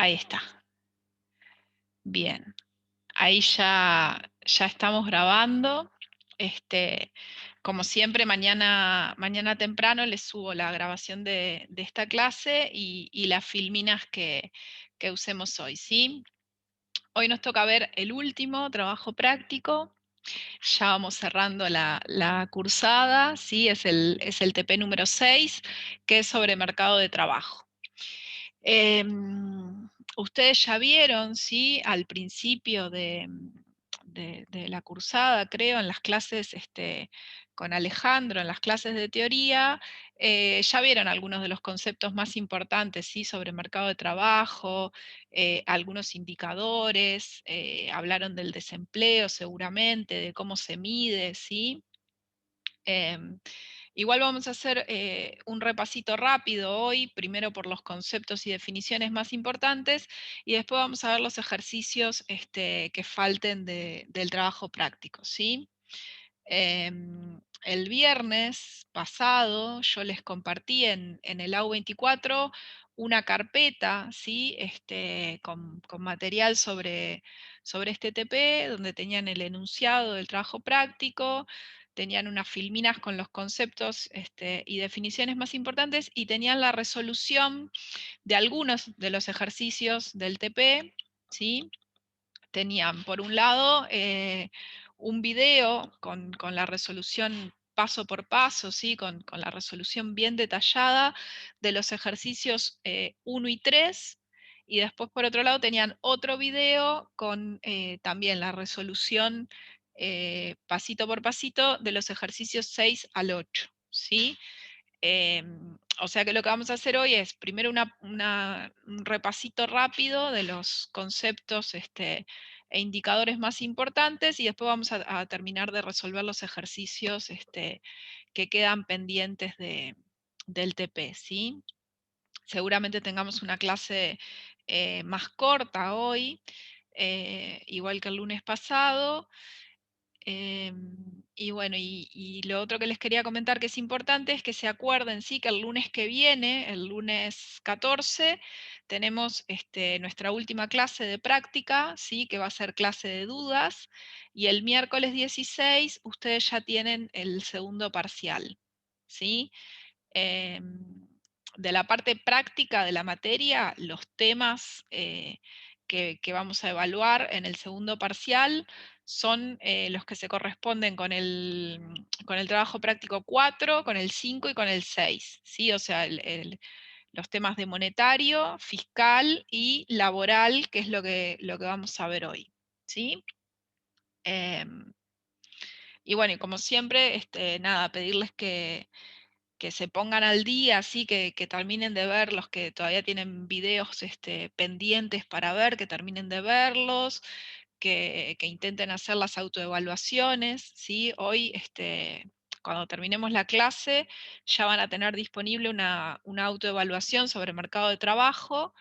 Ahí está. Bien. Ahí ya estamos grabando. Como siempre, mañana temprano les subo la grabación de esta clase y las filminas que usemos hoy, ¿sí? Hoy nos toca ver el último trabajo práctico. Ya vamos cerrando la cursada, ¿sí? Es el TP número 6, que es sobre mercado de trabajo. Ustedes ya vieron, ¿sí? Al principio de la cursada, creo, en las clases con Alejandro, en las clases de teoría, ya vieron algunos de los conceptos más importantes, ¿sí? Sobre mercado de trabajo, algunos indicadores, hablaron del desempleo seguramente, de cómo se mide, ¿sí? Igual vamos a hacer un repasito rápido hoy, primero por los conceptos y definiciones más importantes, y después vamos a ver los ejercicios que falten del trabajo práctico, ¿sí? El viernes pasado yo les compartí en el AU24 una carpeta, ¿sí? Con material sobre este TP, donde tenían el enunciado del trabajo práctico, tenían unas filminas con los conceptos y definiciones más importantes, y tenían la resolución de algunos de los ejercicios del TP, ¿sí? Tenían, por un lado, un video con la resolución paso por paso, ¿sí? Con la resolución bien detallada de los ejercicios 1 y 3, y después, por otro lado, tenían otro video con también la resolución pasito por pasito de los ejercicios 6 al 8, ¿sí? O sea que lo que vamos a hacer hoy es primero un repasito rápido de los conceptos e indicadores más importantes, y después vamos a terminar de resolver los ejercicios que quedan pendientes del TP, ¿sí? Seguramente tengamos una clase más corta hoy, igual que el lunes pasado. Y bueno, y lo otro que les quería comentar que es importante es que se acuerden, sí, que el lunes que viene, el lunes 14, tenemos nuestra última clase de práctica, sí, que va a ser clase de dudas, y el miércoles 16 ustedes ya tienen el segundo parcial, ¿sí? De la parte práctica de la materia, los temas que vamos a evaluar en el segundo parcial son los que se corresponden con el trabajo práctico 4, con el 5 y con el 6, ¿sí? O sea, los temas de monetario, fiscal y laboral, que es lo que vamos a ver hoy, ¿sí? Y bueno, y como siempre, nada, pedirles que se pongan al día, así que terminen de ver los que todavía tienen videos pendientes para ver, que terminen de verlos, que intenten hacer las autoevaluaciones, ¿sí? Hoy, cuando terminemos la clase, ya van a tener disponible una autoevaluación sobre mercado de trabajo.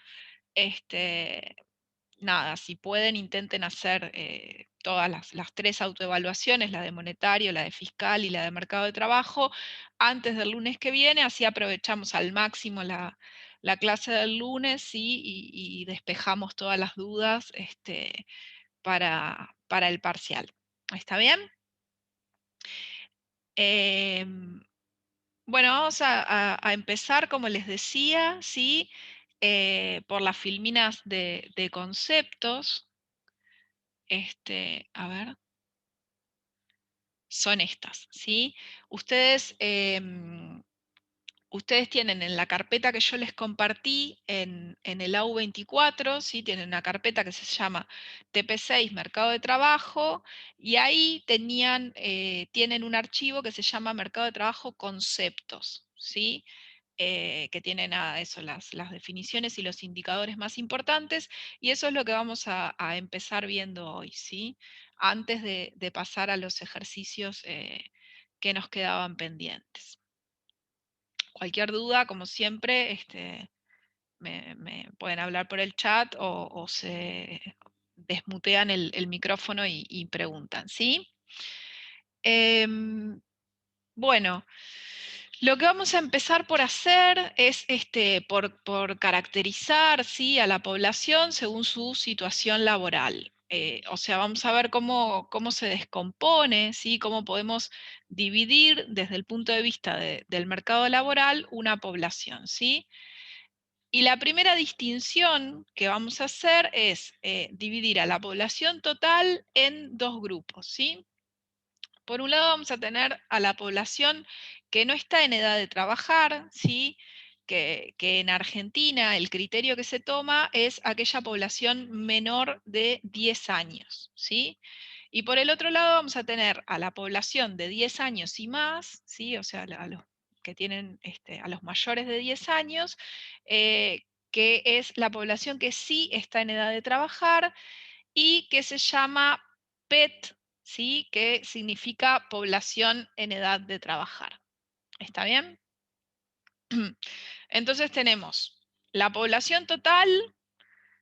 Nada, si pueden, intenten hacer todas las tres autoevaluaciones, la de monetario, la de fiscal y la de mercado de trabajo, antes del lunes que viene, así aprovechamos al máximo la clase del lunes, ¿sí? Y despejamos todas las dudas para el parcial. ¿Está bien? Em, bueno, vamos a empezar, como les decía, ¿sí? Por las filminas de conceptos. A ver, son estas, ¿sí? Ustedes, ustedes tienen en la carpeta que yo les compartí en el AU24, ¿sí? Tienen una carpeta que se llama TP6 Mercado de Trabajo, y ahí tienen un archivo que se llama Mercado de Trabajo Conceptos, ¿sí? Que tienen eso, las definiciones y los indicadores más importantes, y eso es lo que vamos a empezar viendo hoy, ¿sí? Antes de pasar a los ejercicios que nos quedaban pendientes. Cualquier duda, como siempre, me pueden hablar por el chat o se desmutean el micrófono y preguntan, ¿sí? Bueno, Lo que vamos a empezar por hacer es por caracterizar, ¿sí?, a la población según su situación laboral. O sea, vamos a ver cómo se descompone, ¿sí?, cómo podemos dividir desde el punto de vista del mercado laboral una población, ¿sí? Y la primera distinción que vamos a hacer es dividir a la población total en dos grupos, ¿sí? Por un lado vamos a tener a la población que no está en edad de trabajar, ¿sí? Que en Argentina el criterio que se toma es aquella población menor de 10 años, ¿sí? Y por el otro lado vamos a tener a la población de 10 años y más, ¿sí? O sea, a los que tienen, a los mayores de 10 años, que es la población que sí está en edad de trabajar y que se llama PET, ¿sí?, que significa población en edad de trabajar. ¿Está bien? Entonces tenemos la población total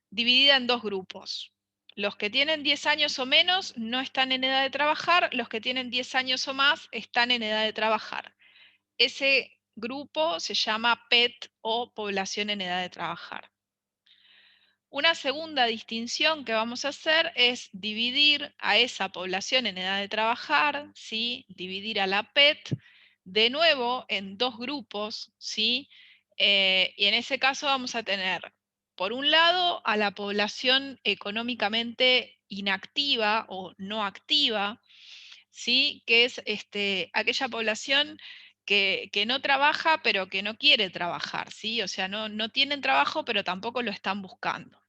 dividida en dos grupos. Los que tienen 10 años o menos no están en edad de trabajar, los que tienen 10 años o más están en edad de trabajar. Ese grupo se llama PET o población en edad de trabajar. Una segunda distinción que vamos a hacer es dividir a esa población en edad de trabajar, ¿sí? Dividir a la PET de nuevo en dos grupos, ¿sí? Y en ese caso vamos a tener, por un lado, a la población económicamente inactiva o no activa, ¿sí?, que es aquella población que no trabaja pero que no quiere trabajar, ¿sí? O sea, no tienen trabajo pero tampoco lo están buscando.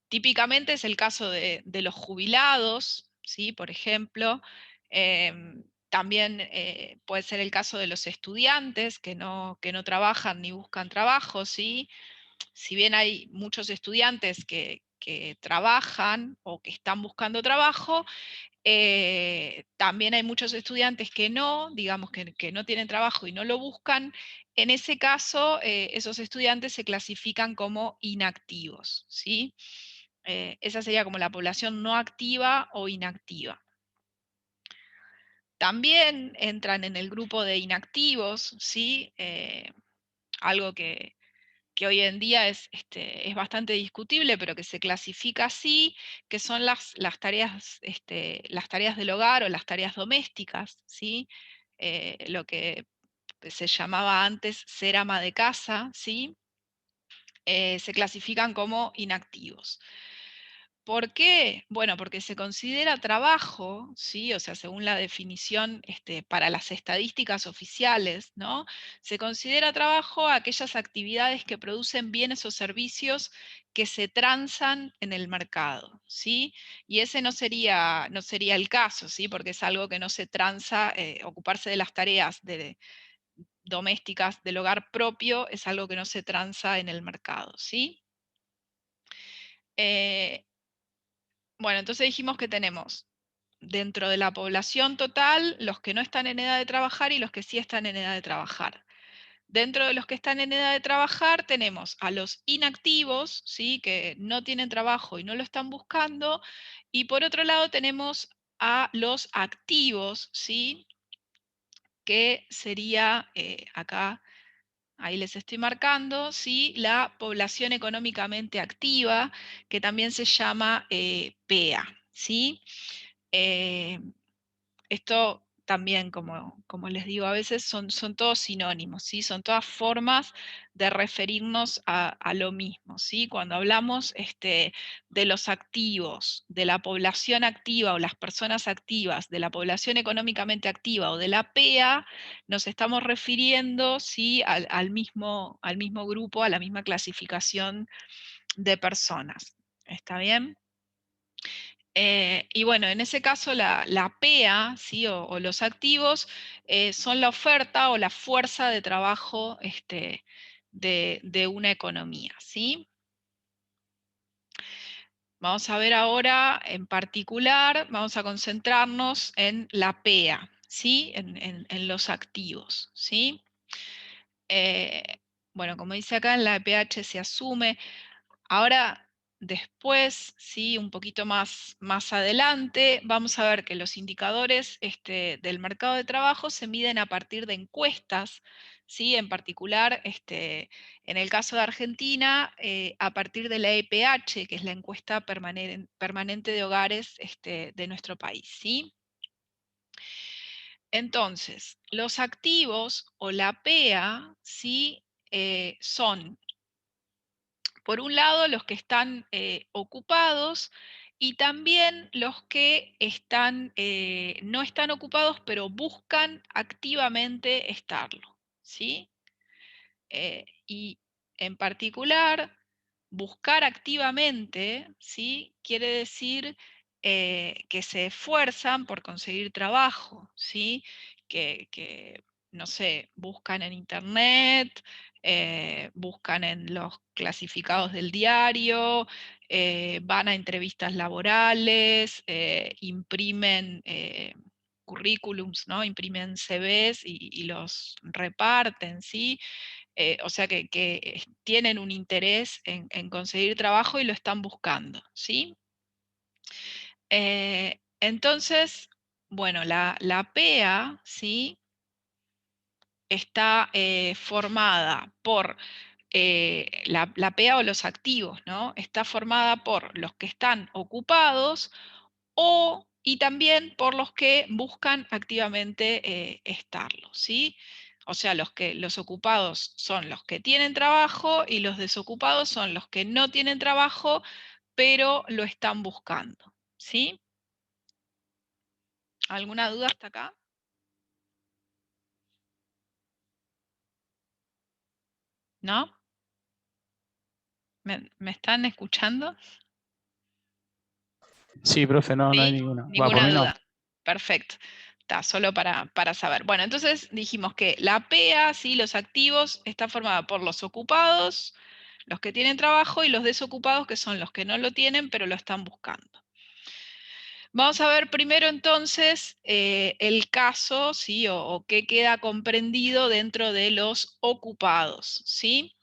Típicamente es el caso de los jubilados, ¿sí?, por ejemplo. También puede ser el caso de los estudiantes que no trabajan ni buscan trabajo, ¿sí? Si bien hay muchos estudiantes que trabajan o que están buscando trabajo, también hay muchos estudiantes que no, digamos que no tienen trabajo y no lo buscan. En ese caso, esos estudiantes se clasifican como inactivos, ¿sí? Esa sería como la población no activa o inactiva. También entran en el grupo de inactivos, ¿sí? Algo que hoy en día es bastante discutible, pero que se clasifica así, que son las tareas del hogar o las tareas domésticas, ¿sí? Lo que se llamaba antes ser ama de casa, ¿sí? Se clasifican como inactivos. ¿Por qué? Bueno, porque se considera trabajo, ¿sí? O sea, según la definición para las estadísticas oficiales, ¿no? Se considera trabajo aquellas actividades que producen bienes o servicios que se transan en el mercado, ¿sí? Y ese no sería el caso, ¿sí? Porque es algo que no se transa, ocuparse de las tareas domésticas del hogar propio es algo que no se transa en el mercado, ¿sí? Eh, Bueno, entonces dijimos que tenemos dentro de la población total los que no están en edad de trabajar y los que sí están en edad de trabajar. Dentro de los que están en edad de trabajar tenemos a los inactivos, ¿sí?, que no tienen trabajo y no lo están buscando, y por otro lado tenemos a los activos, ¿sí?, que sería acá, ahí les estoy marcando, ¿sí?, la población económicamente activa, que también se llama PEA, ¿sí? Eh, Esto también, como les digo, a veces son todos sinónimos, ¿sí? Son todas formas de referirnos a lo mismo, ¿sí? Cuando hablamos de los activos, de la población activa o las personas activas, de la población económicamente activa o de la PEA, nos estamos refiriendo, ¿sí?, al mismo grupo, a la misma clasificación de personas. ¿Está bien? Y bueno, en ese caso la PEA, ¿sí?, o los activos, son la oferta o la fuerza de trabajo de una economía, ¿sí? Vamos a ver ahora en particular, vamos a concentrarnos en la PEA, ¿sí?, en los activos, ¿sí? Eh, bueno, como dice acá, en la PH se asume. Ahora, después, ¿sí? Un poquito más adelante, vamos a ver que los indicadores del mercado de trabajo se miden a partir de encuestas, ¿sí? En particular, en el caso de Argentina, a partir de la EPH, que es la encuesta permanente de hogares de nuestro país, ¿sí? Entonces, los activos o la PEA, ¿sí? Son, por un lado, los que están ocupados y también los que no están ocupados, pero buscan activamente estarlo, ¿sí? Y en particular, buscar activamente, ¿sí? Quiere decir que se esfuerzan por conseguir trabajo, ¿sí? No sé, buscan en internet, buscan en los clasificados del diario, van a entrevistas laborales, imprimen currículums, ¿no? Imprimen CVs y los reparten, ¿sí? O sea que tienen un interés en conseguir trabajo y lo están buscando, ¿sí? Entonces, bueno, la PEA, ¿sí? Está formada por la PEA o los activos, ¿no? Está formada por los que están ocupados y también por los que buscan activamente estarlo, ¿sí? O sea, los ocupados son los que tienen trabajo y los desocupados son los que no tienen trabajo, pero lo están buscando, ¿sí? ¿Alguna duda hasta acá? ¿No? ¿Me están escuchando? Sí, profe, no hay ¿Sí? ninguna. Va, por Ninguna mí no. duda. Perfecto. Está, solo para saber. Bueno, entonces dijimos que la PEA, ¿sí? Los activos, está formada por los ocupados, los que tienen trabajo, y los desocupados, que son los que no lo tienen, pero lo están buscando. Vamos a ver primero entonces el caso, ¿sí? O qué queda comprendido dentro de los ocupados, ¿sí?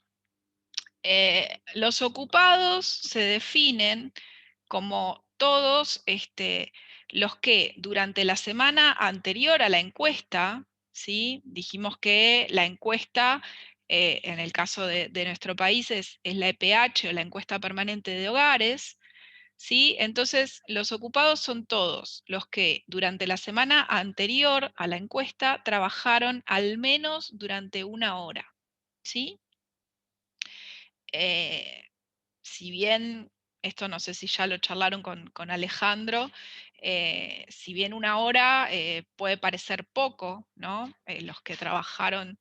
Los ocupados se definen como todos los que durante la semana anterior a la encuesta, ¿sí? Dijimos que la encuesta, en el caso de nuestro país, es la EPH o la encuesta permanente de hogares, ¿sí? Entonces, los ocupados son todos los que durante la semana anterior a la encuesta trabajaron al menos durante una hora, ¿sí? Eh, si bien, esto no sé si ya lo charlaron con Alejandro, si bien una hora puede parecer poco, ¿no? Los que trabajaron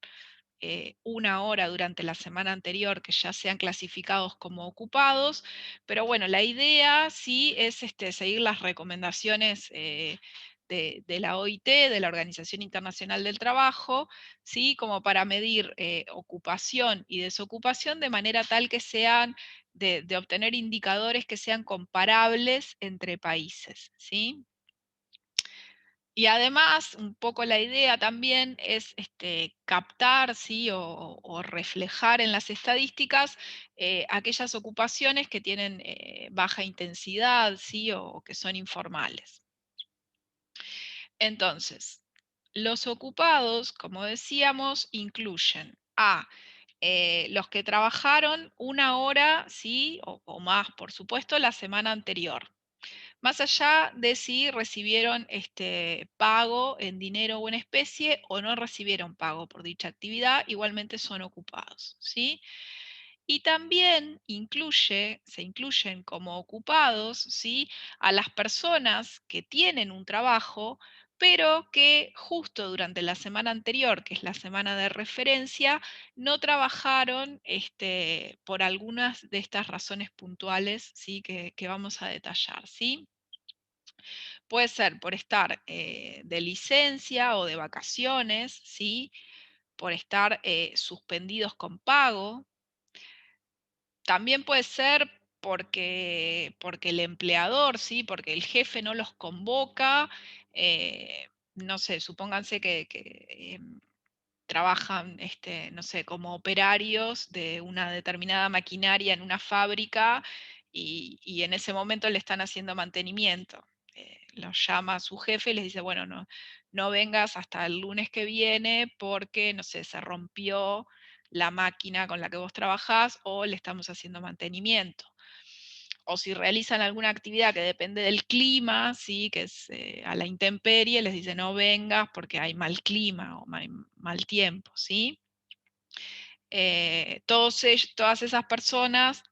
una hora durante la semana anterior que ya sean clasificados como ocupados, pero bueno, la idea sí es seguir las recomendaciones de la OIT, de la Organización Internacional del Trabajo, ¿sí? Como para medir ocupación y desocupación de manera tal que sean, de obtener indicadores que sean comparables entre países, ¿sí? Y además, un poco la idea también es captar, ¿sí? O reflejar en las estadísticas aquellas ocupaciones que tienen baja intensidad, ¿sí? O que son informales. Entonces, los ocupados, como decíamos, incluyen a los que trabajaron una hora, ¿sí? O más, por supuesto, la semana anterior. Más allá de si recibieron pago en dinero o en especie o no recibieron pago por dicha actividad, igualmente son ocupados, ¿sí? Y también se incluyen como ocupados, ¿sí? A las personas que tienen un trabajo, pero que justo durante la semana anterior, que es la semana de referencia, no trabajaron por algunas de estas razones puntuales, ¿sí? Que vamos a detallar, ¿sí? Puede ser por estar de licencia o de vacaciones, ¿sí? Por estar suspendidos con pago. También puede ser porque el empleador, ¿sí? Porque el jefe no los convoca. No sé, supónganse que trabajan, no sé, como operarios de una determinada maquinaria en una fábrica y en ese momento le están haciendo mantenimiento. Los llama a su jefe y les dice, bueno, no vengas hasta el lunes que viene porque, no sé, se rompió la máquina con la que vos trabajás o le estamos haciendo mantenimiento. O si realizan alguna actividad que depende del clima, ¿sí? Que es a la intemperie, les dice no vengas porque hay mal clima o mal tiempo, ¿sí? Todas esas personas,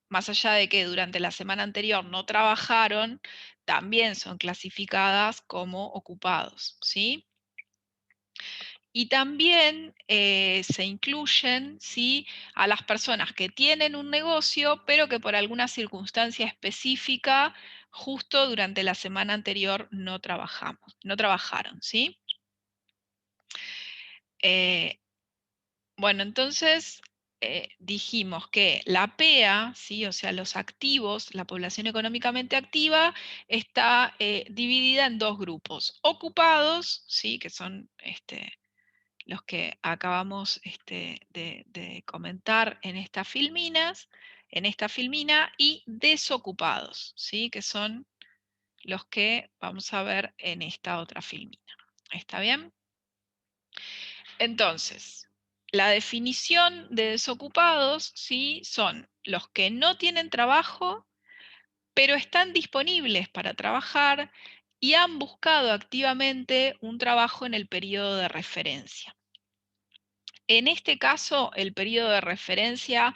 más allá de que durante la semana anterior no trabajaron, también son clasificadas como ocupados, ¿sí? Y también se incluyen, ¿sí?, a las personas que tienen un negocio, pero que por alguna circunstancia específica, justo durante la semana anterior no trabajaron, ¿sí? Bueno, entonces dijimos que la PEA, ¿sí?, o sea, los activos, la población económicamente activa, está dividida en dos grupos. Ocupados, ¿sí?, que son los que acabamos de comentar en estas filminas, en esta filmina, y desocupados, ¿sí?, que son los que vamos a ver en esta otra filmina. ¿Está bien? Entonces, la definición de desocupados, ¿sí?, son los que no tienen trabajo, pero están disponibles para trabajar y han buscado activamente un trabajo en el periodo de referencia. En este caso, el periodo de referencia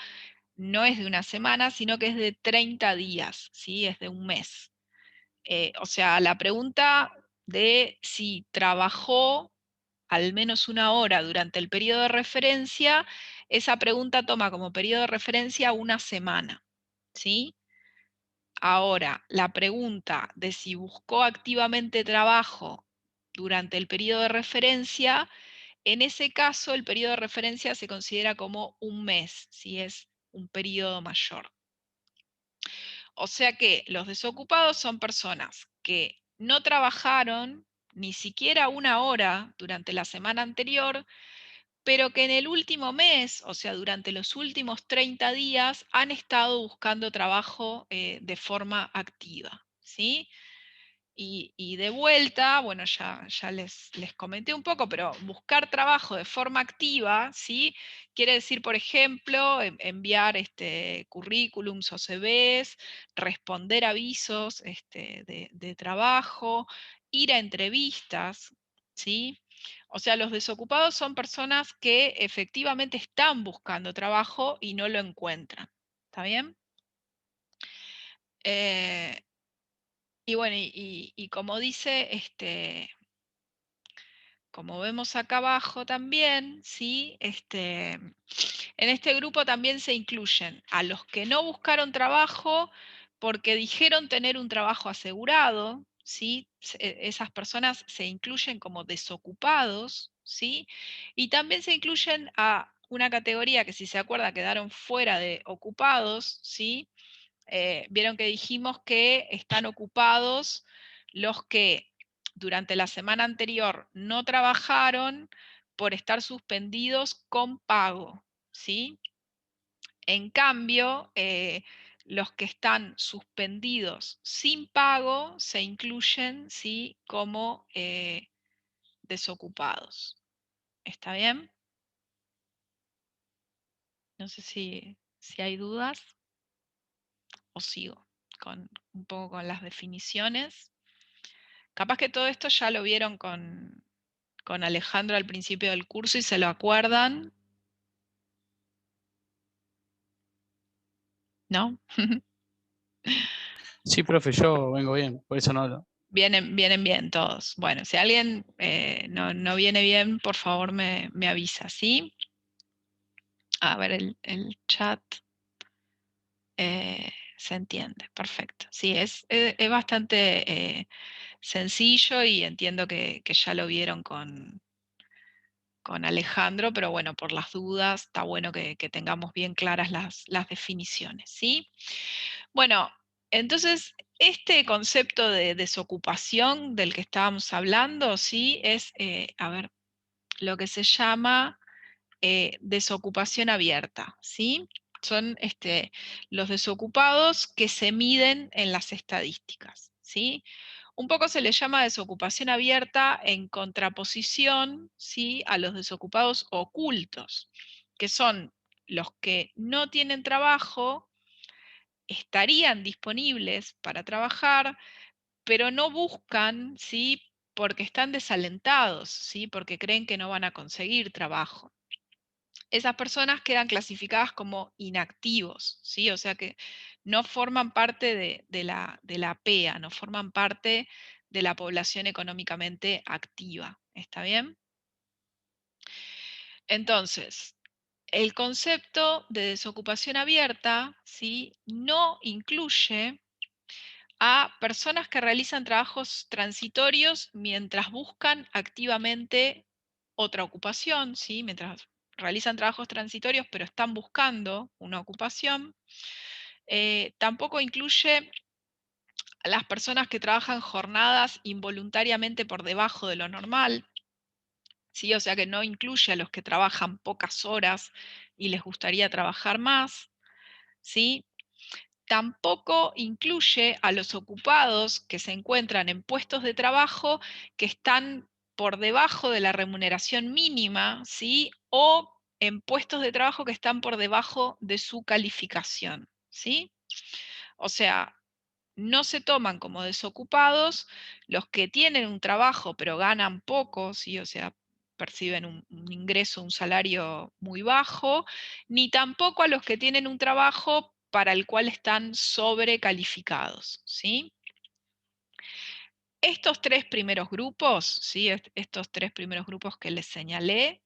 no es de una semana, sino que es de 30 días, ¿sí? Es de un mes. O sea, la pregunta de si trabajó al menos una hora durante el periodo de referencia, esa pregunta toma como periodo de referencia una semana, ¿sí? Ahora, la pregunta de si buscó activamente trabajo durante el periodo de referencia, en ese caso, el periodo de referencia se considera como un mes, si es un periodo mayor. O sea que los desocupados son personas que no trabajaron ni siquiera una hora durante la semana anterior, pero que en el último mes, o sea, durante los últimos 30 días, han estado buscando trabajo de forma activa, ¿sí? Y de vuelta, bueno, ya les comenté un poco, pero buscar trabajo de forma activa, ¿sí? Quiere decir, por ejemplo, enviar currículums o CVs, responder avisos de trabajo, ir a entrevistas, ¿sí? O sea, los desocupados son personas que efectivamente están buscando trabajo y no lo encuentran. ¿Está bien? Y bueno, y como dice, como vemos acá abajo también, ¿sí? En este grupo también se incluyen a los que no buscaron trabajo porque dijeron tener un trabajo asegurado, ¿sí? Esas personas se incluyen como desocupados, ¿sí? Y también se incluyen a una categoría que, si se acuerda, quedaron fuera de ocupados, ¿sí? Vieron que dijimos que están ocupados los que durante la semana anterior no trabajaron por estar suspendidos con pago, ¿sí? En cambio, los que están suspendidos sin pago se incluyen, ¿sí?, como desocupados. ¿Está bien? No sé si hay dudas o sigo un poco con las definiciones. Capaz que todo esto ya lo vieron con Alejandro al principio del curso y se lo acuerdan, ¿no? Sí, profe, yo vengo bien, por eso no hablo. Vienen bien todos. Bueno, si alguien no viene bien, por favor me avisa, ¿sí? A ver el chat. Se entiende, perfecto. Sí, es bastante sencillo y entiendo que ya lo vieron con Alejandro, pero bueno, por las dudas, está bueno que tengamos bien claras las definiciones, ¿sí? Bueno, entonces, este concepto de desocupación del que estábamos hablando, ¿sí? Es, a ver, lo que se llama desocupación abierta, ¿sí? son los desocupados que se miden en las estadísticas, ¿sí? Un poco se le llama desocupación abierta en contraposición, ¿sí?, a los desocupados ocultos, que son los que no tienen trabajo, estarían disponibles para trabajar, pero no buscan, ¿sí?, porque están desalentados, ¿sí?, porque creen que no van a conseguir trabajo. Esas personas quedan clasificadas como inactivos, ¿sí? O sea que no forman parte de la PEA, no forman parte de la población económicamente activa. ¿Está bien? Entonces, el concepto de desocupación abierta, ¿sí?, no incluye a personas que realizan trabajos transitorios mientras buscan activamente otra ocupación, ¿sí? Mientras realizan trabajos transitorios, pero están buscando una ocupación. Tampoco incluye a las personas que trabajan jornadas involuntariamente por debajo de lo normal, ¿sí? O sea que no incluye a los que trabajan pocas horas y les gustaría trabajar más, ¿sí? Tampoco incluye a los ocupados que se encuentran en puestos de trabajo que están por debajo de la remuneración mínima, ¿sí? O en puestos de trabajo que están por debajo de su calificación, ¿sí? O sea, no se toman como desocupados los que tienen un trabajo pero ganan poco, ¿sí? O sea, perciben un ingreso, un salario muy bajo, ni tampoco a los que tienen un trabajo para el cual están sobrecalificados, ¿sí? Estos tres primeros grupos, ¿sí?, estos tres primeros grupos que les señalé,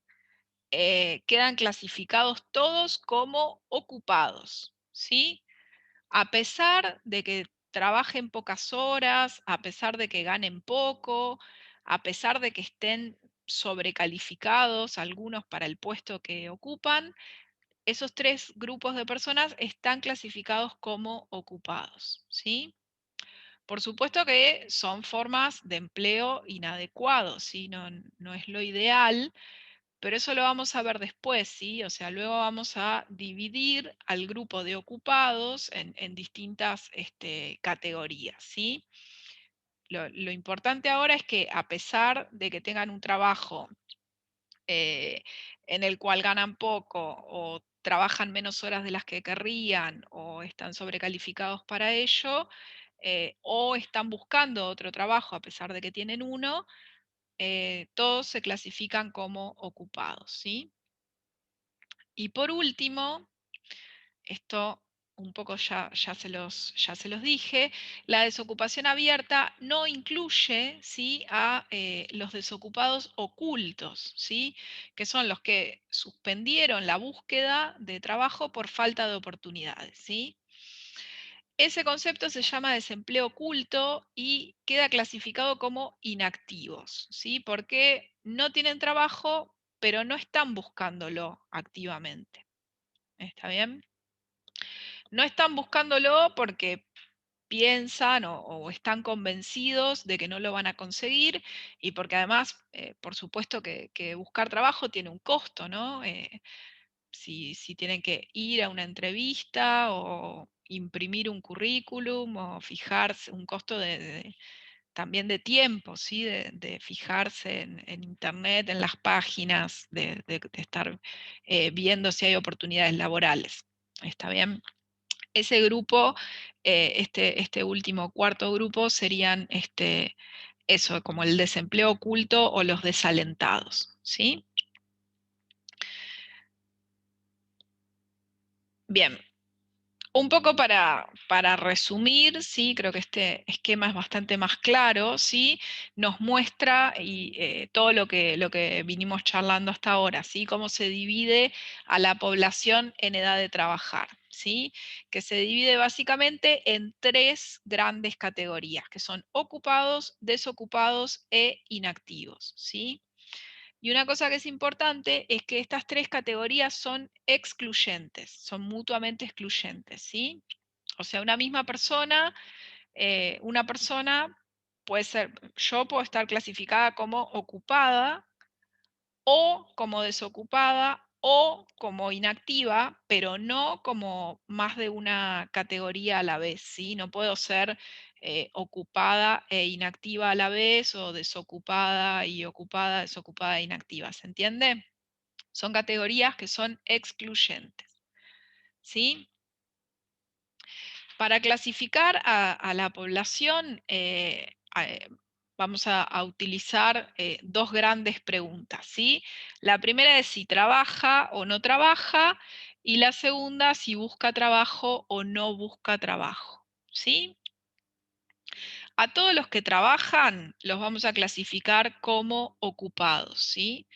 quedan clasificados todos como ocupados, ¿sí? A pesar de que trabajen pocas horas, a pesar de que ganen poco, a pesar de que estén sobrecalificados algunos para el puesto que ocupan, esos tres grupos de personas están clasificados como ocupados, ¿sí? Por supuesto que son formas de empleo inadecuados, ¿sí? No es lo ideal, pero eso lo vamos a ver después, ¿sí? O sea, luego vamos a dividir al grupo de ocupados en distintas categorías, ¿sí? Lo importante ahora es que a pesar de que tengan un trabajo eh, en el cual ganan poco o trabajan menos horas de las que querrían o están sobrecalificados para ello, o están buscando otro trabajo a pesar de que tienen uno, todos se clasifican como ocupados, ¿sí? Y por último, esto un poco ya se los dije, la desocupación abierta no incluye, ¿sí?, a los desocupados ocultos, ¿sí?, que son los que suspendieron la búsqueda de trabajo por falta de oportunidades, ¿sí? Ese concepto se llama desempleo oculto y queda clasificado como inactivos, ¿sí? Porque no tienen trabajo, pero no están buscándolo activamente. ¿Está bien? No están buscándolo porque piensan o están convencidos de que no lo van a conseguir y porque además, por supuesto que buscar trabajo tiene un costo, ¿no? Si tienen que ir a una entrevista o imprimir un currículum o fijarse, un costo también de tiempo, ¿sí? De fijarse en internet, en las páginas, de estar viendo si hay oportunidades laborales. ¿Está bien? Ese grupo, este último cuarto grupo serían eso, como el desempleo oculto o los desalentados, ¿sí? Bien, un poco para resumir, ¿sí? Creo que este esquema es bastante más claro, ¿sí? Nos muestra todo lo que vinimos charlando hasta ahora, ¿sí? Cómo se divide a la población en edad de trabajar, ¿sí? Que se divide básicamente en tres grandes categorías, que son ocupados, desocupados e inactivos, ¿sí? Y una cosa que es importante es que estas tres categorías son excluyentes, son mutuamente excluyentes, ¿sí? O sea, una persona puede ser, yo puedo estar clasificada como ocupada o como desocupada o como inactiva, pero no como más de una categoría a la vez, ¿sí? No puedo ser ocupada e inactiva a la vez, o desocupada y ocupada, desocupada e inactiva, ¿se entiende? Son categorías que son excluyentes, ¿sí? Para clasificar a la población, vamos a utilizar dos grandes preguntas, ¿sí? La primera es si trabaja o no trabaja, y la segunda si busca trabajo o no busca trabajo, ¿sí? A todos los que trabajan los vamos a clasificar como ocupados, ¿sí?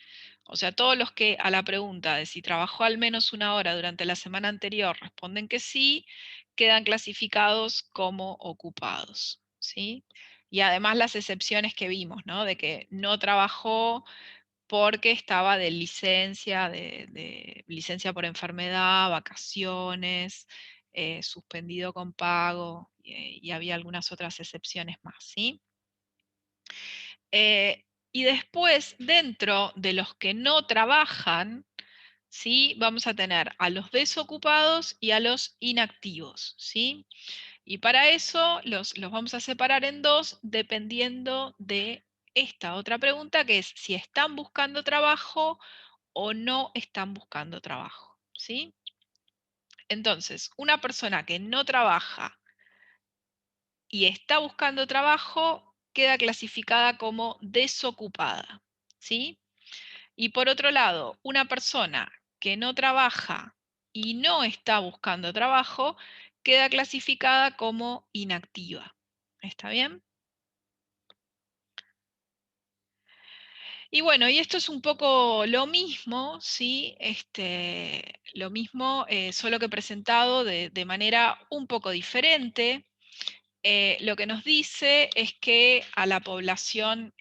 O sea, todos los que a la pregunta de si trabajó al menos una hora durante la semana anterior responden que sí, quedan clasificados como ocupados, ¿sí? Y además las excepciones que vimos, ¿no? De que no trabajó porque estaba de licencia, de licencia por enfermedad, vacaciones, suspendido con pago, y había algunas otras excepciones más, ¿sí? Y después, dentro de los que no trabajan, ¿sí? Vamos a tener a los desocupados y a los inactivos, ¿sí? Y para eso los vamos a separar en dos dependiendo de esta otra pregunta, que es si están buscando trabajo o no están buscando trabajo, ¿sí? Entonces, una persona que no trabaja y está buscando trabajo queda clasificada como desocupada, ¿sí? Y por otro lado, una persona que no trabaja y no está buscando trabajo queda clasificada como inactiva. ¿Está bien? Y bueno, y esto es un poco lo mismo, ¿sí? Lo mismo, solo que presentado de manera un poco diferente. Lo que nos dice es que a la población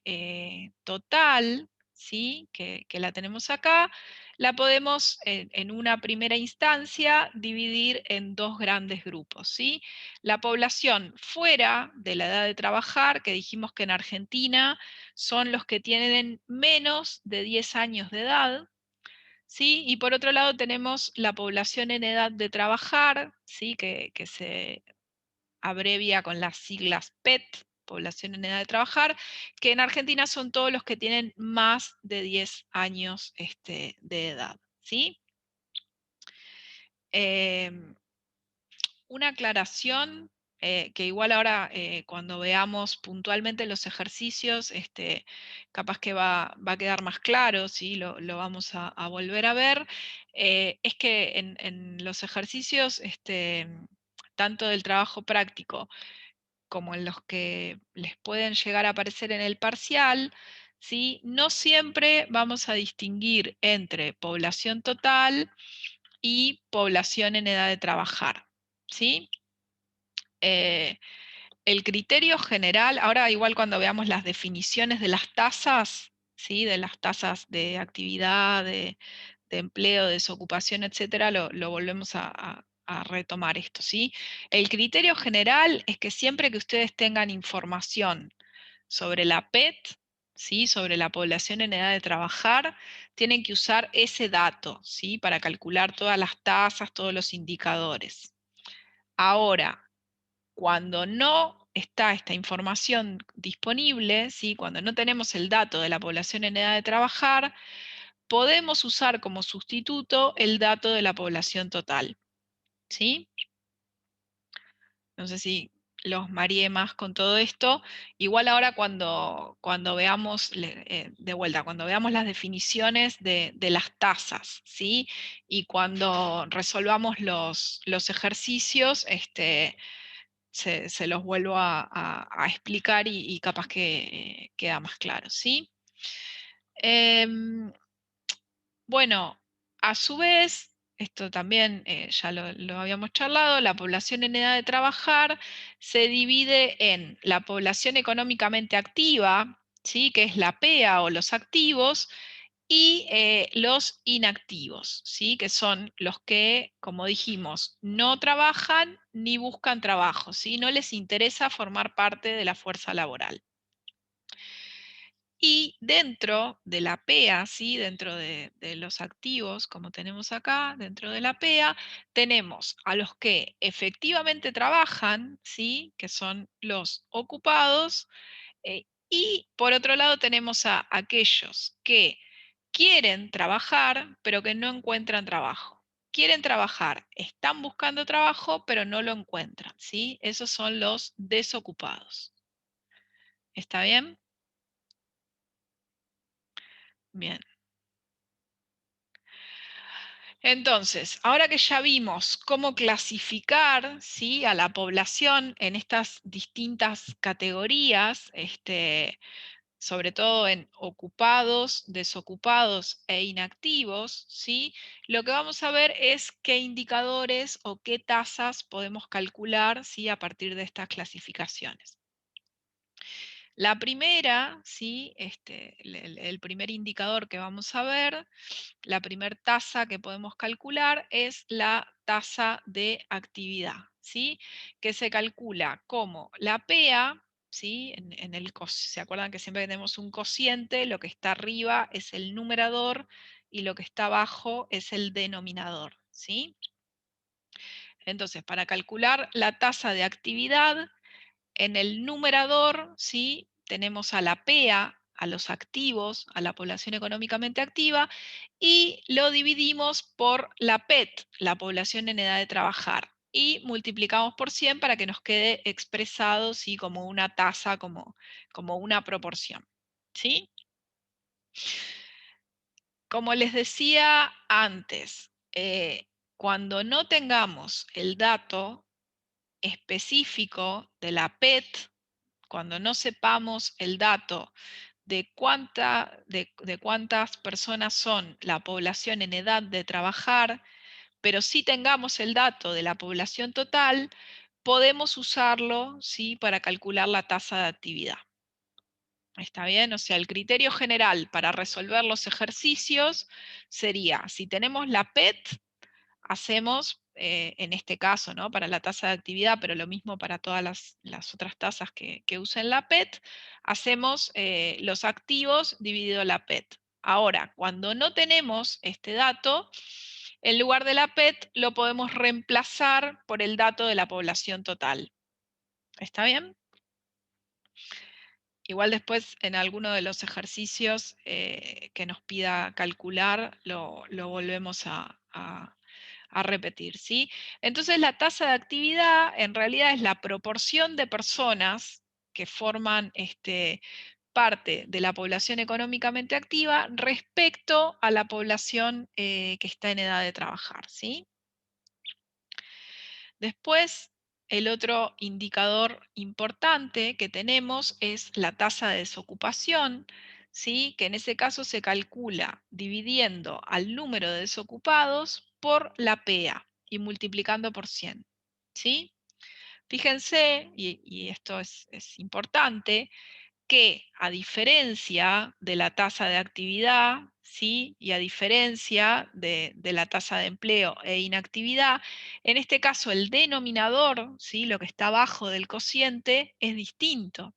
total, ¿sí? Que la tenemos acá, la podemos en una primera instancia dividir en dos grandes grupos, ¿sí? La población fuera de la edad de trabajar, que dijimos que en Argentina son los que tienen menos de 10 años de edad, ¿sí? Y por otro lado tenemos la población en edad de trabajar, ¿sí? Que se abrevia con las siglas PET, población en edad de trabajar, que en Argentina son todos los que tienen más de 10 años de edad, ¿sí? Una aclaración, que igual ahora cuando veamos puntualmente los ejercicios, capaz que va a quedar más claro, ¿sí? Lo vamos a volver a ver, es que en los ejercicios, tanto del trabajo práctico como en los que les pueden llegar a aparecer en el parcial, ¿sí? No siempre vamos a distinguir entre población total y población en edad de trabajar, ¿sí? Eh, el criterio general, ahora igual cuando veamos las definiciones de las tasas, ¿sí? De las tasas de actividad, de empleo, de desocupación, etcétera, lo volvemos a retomar esto, ¿sí? El criterio general es que siempre que ustedes tengan información sobre la PET, ¿sí? Sobre la población en edad de trabajar, tienen que usar ese dato, ¿sí? Para calcular todas las tasas, todos los indicadores. Ahora, cuando no está esta información disponible, ¿sí? Cuando no tenemos el dato de la población en edad de trabajar, podemos usar como sustituto el dato de la población total, ¿sí? No sé si los mareé más con todo esto. Igual ahora cuando veamos, de vuelta, cuando veamos las definiciones de las tasas, ¿sí? Y cuando resolvamos los ejercicios, se los vuelvo a explicar y capaz que queda más claro, ¿sí? Em, bueno, a su vez, esto también ya lo habíamos charlado, la población en edad de trabajar se divide en la población económicamente activa, ¿sí? Que es la PEA o los activos, y los inactivos, ¿sí? Que son los que, como dijimos, no trabajan ni buscan trabajo, ¿sí? No les interesa formar parte de la fuerza laboral. Y dentro de la PEA, ¿sí? Dentro de los activos, como tenemos acá, dentro de la PEA, tenemos a los que efectivamente trabajan, ¿sí? Que son los ocupados, y por otro lado tenemos a aquellos que quieren trabajar, pero que no encuentran trabajo. Quieren trabajar, están buscando trabajo, pero no lo encuentran, ¿sí? Esos son los desocupados. ¿Está bien? Bien. Entonces, ahora que ya vimos cómo clasificar, ¿sí? A la población en estas distintas categorías, sobre todo en ocupados, desocupados e inactivos, ¿sí? Lo que vamos a ver es qué indicadores o qué tasas podemos calcular, ¿sí? A partir de estas clasificaciones. La primera, ¿sí? El primer indicador que vamos a ver, la primera tasa que podemos calcular es la tasa de actividad, ¿sí? Que se calcula como la PEA, ¿sí? ¿Se acuerdan que siempre tenemos un cociente? Lo que está arriba es el numerador y lo que está abajo es el denominador, ¿sí? Entonces, para calcular la tasa de actividad, en el numerador, ¿sí? Tenemos a la PEA, a los activos, a la población económicamente activa, y lo dividimos por la PET, la población en edad de trabajar, y multiplicamos por 100 para que nos quede expresado, ¿sí? Como una tasa, como una proporción, ¿sí? Como les decía antes, cuando no tengamos el dato específico de la PET, cuando no sepamos el dato de cuántas personas son la población en edad de trabajar, pero sí tengamos el dato de la población total, podemos usarlo, ¿sí? Para calcular la tasa de actividad. ¿Está bien? O sea, el criterio general para resolver los ejercicios sería, si tenemos la PET, hacemos, en este caso, ¿no? Para la tasa de actividad, pero lo mismo para todas las otras tasas que usen la PET, hacemos los activos dividido la PET. Ahora, cuando no tenemos este dato, en lugar de la PET lo podemos reemplazar por el dato de la población total. ¿Está bien? Igual después en alguno de los ejercicios que nos pida calcular, lo volvemos a repetir, ¿sí? Entonces la tasa de actividad en realidad es la proporción de personas que forman parte de la población económicamente activa respecto a la población que está en edad de trabajar, ¿sí? Después, el otro indicador importante que tenemos es la tasa de desocupación, ¿sí? Que en ese caso se calcula dividiendo al número de desocupados por la PEA y multiplicando por 100. ¿Sí? Fíjense, y esto es importante, que a diferencia de la tasa de actividad, ¿sí? Y a diferencia de la tasa de empleo e inactividad, en este caso el denominador, ¿sí? Lo que está abajo del cociente, es distinto,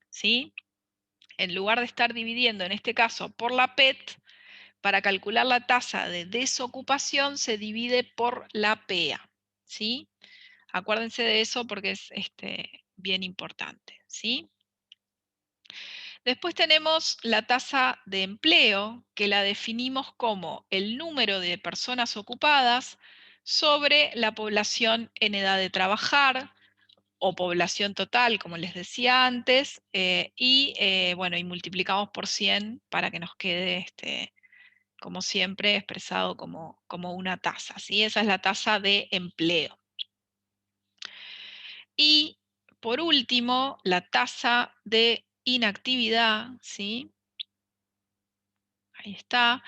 ¿sí? En lugar de estar dividiendo, en este caso, por la PET, para calcular la tasa de desocupación se divide por la PEA, ¿sí? Acuérdense de eso porque es bien importante, ¿sí? Después tenemos la tasa de empleo, que la definimos como el número de personas ocupadas sobre la población en edad de trabajar o población total, como les decía antes, bueno, y multiplicamos por 100 para que nos quede, como siempre, expresado como una tasa, ¿sí? Esa es la tasa de empleo. Y por último, la tasa de inactividad, ¿sí? Ahí está.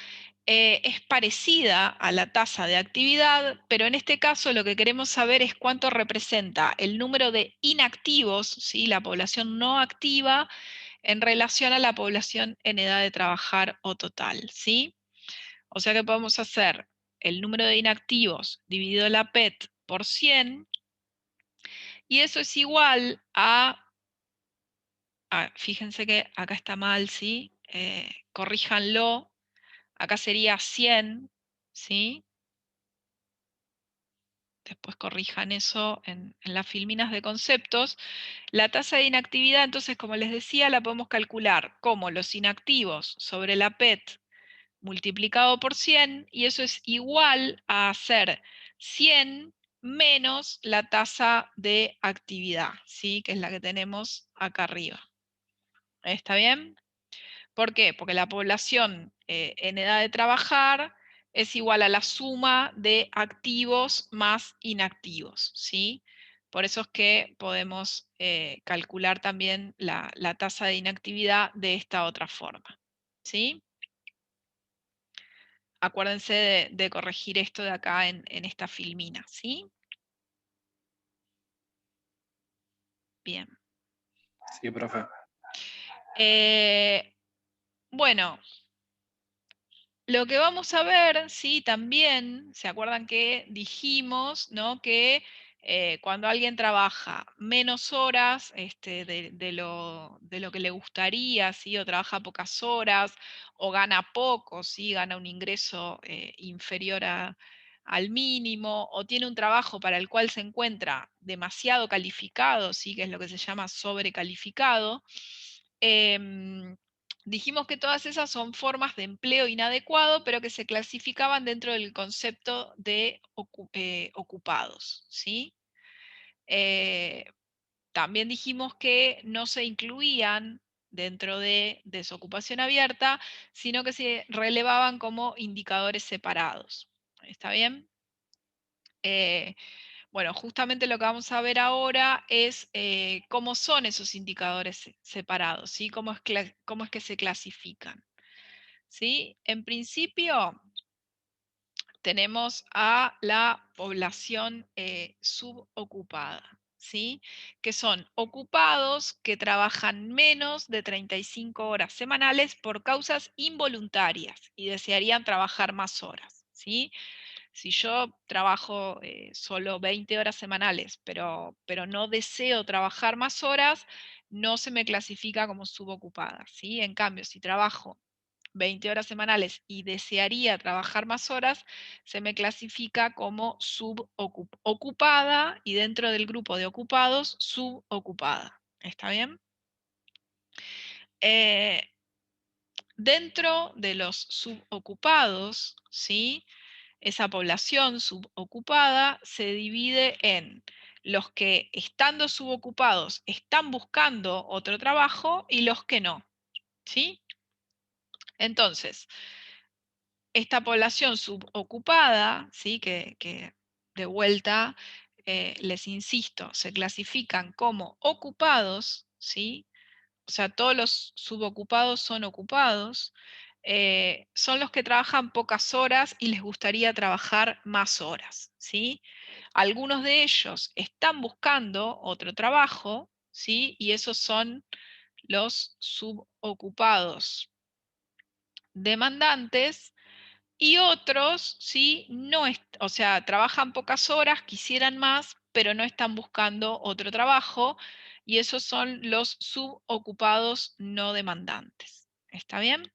Es parecida a la tasa de actividad, pero en este caso lo que queremos saber es cuánto representa el número de inactivos, ¿sí? La población no activa, en relación a la población en edad de trabajar o total, ¿sí? O sea que podemos hacer el número de inactivos dividido la PET por 100, y eso es igual a fíjense que acá está mal, ¿sí? Corríjanlo. Acá sería 100, ¿sí? Después corrijan eso en las filminas de conceptos. La tasa de inactividad, entonces, como les decía, la podemos calcular como los inactivos sobre la PET multiplicado por 100, y eso es igual a hacer 100 menos la tasa de actividad, ¿sí? Que es la que tenemos acá arriba. ¿Está bien? ¿Por qué? Porque la población en edad de trabajar es igual a la suma de activos más inactivos, ¿sí? Por eso es que podemos calcular también la tasa de inactividad de esta otra forma, ¿sí? Acuérdense de corregir esto de acá en esta filmina, ¿sí? Bien. Sí, profe. Bueno, lo que vamos a ver, sí, también, ¿se acuerdan que dijimos, ¿no? Que cuando alguien trabaja menos horas de lo que le gustaría, ¿sí? O trabaja pocas horas, o gana poco, ¿sí? Gana un ingreso inferior al mínimo, o tiene un trabajo para el cual se encuentra demasiado calificado, ¿sí? Que es lo que se llama sobrecalificado. Dijimos que todas esas son formas de empleo inadecuado, pero que se clasificaban dentro del concepto de ocupados, ¿sí? También dijimos que no se incluían dentro de desocupación abierta, sino que se relevaban como indicadores separados. ¿Está bien? Bueno, justamente lo que vamos a ver ahora es cómo son esos indicadores separados, ¿sí? Cómo es que se clasifican. ¿Sí? En principio, tenemos a la población subocupada, ¿sí? Que son ocupados que trabajan menos de 35 horas semanales por causas involuntarias y desearían trabajar más horas, ¿sí? Si yo trabajo solo 20 horas semanales, pero no deseo trabajar más horas, no se me clasifica como subocupada, ¿sí? En cambio, si trabajo 20 horas semanales y desearía trabajar más horas, se me clasifica como subocupada y dentro del grupo de ocupados, subocupada. ¿Está bien? Eh, Dentro de los subocupados, ¿sí? Esa población subocupada se divide en los que estando subocupados están buscando otro trabajo y los que no, ¿sí? Entonces, esta población subocupada, ¿sí? Que de vuelta, les insisto, se clasifican como ocupados, ¿sí? O sea, todos los subocupados son ocupados, son los que trabajan pocas horas y les gustaría trabajar más horas, ¿sí? Algunos de ellos están buscando otro trabajo, ¿sí? Y esos son los subocupados demandantes, y otros, ¿sí? No o sea, trabajan pocas horas, quisieran más, pero no están buscando otro trabajo, y esos son los subocupados no demandantes. ¿Está bien?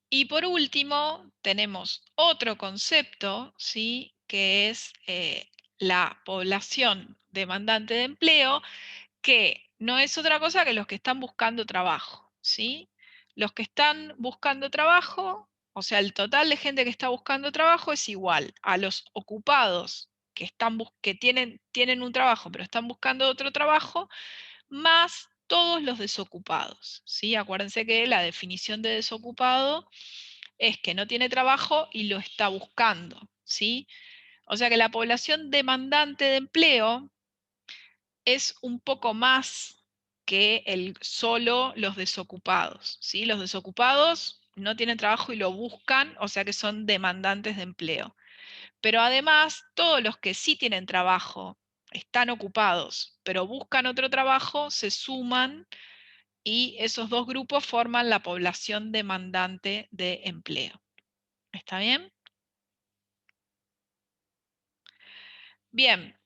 Y por último, tenemos otro concepto, ¿sí? Que es la población demandante de empleo, que no es otra cosa que los que están buscando trabajo, ¿sí? Los que están buscando trabajo, o sea, el total de gente que está buscando trabajo es igual a los ocupados que tienen un trabajo, pero están buscando otro trabajo, más todos los desocupados, ¿sí? Acuérdense que la definición de desocupado es que no tiene trabajo y lo está buscando, ¿sí? O sea que la población demandante de empleo es un poco más que solo los desocupados, ¿sí? Los desocupados no tienen trabajo y lo buscan, o sea que son demandantes de empleo. Pero además, todos los que sí tienen trabajo, están ocupados, pero buscan otro trabajo, se suman y esos dos grupos forman la población demandante de empleo. ¿Está bien? Bien.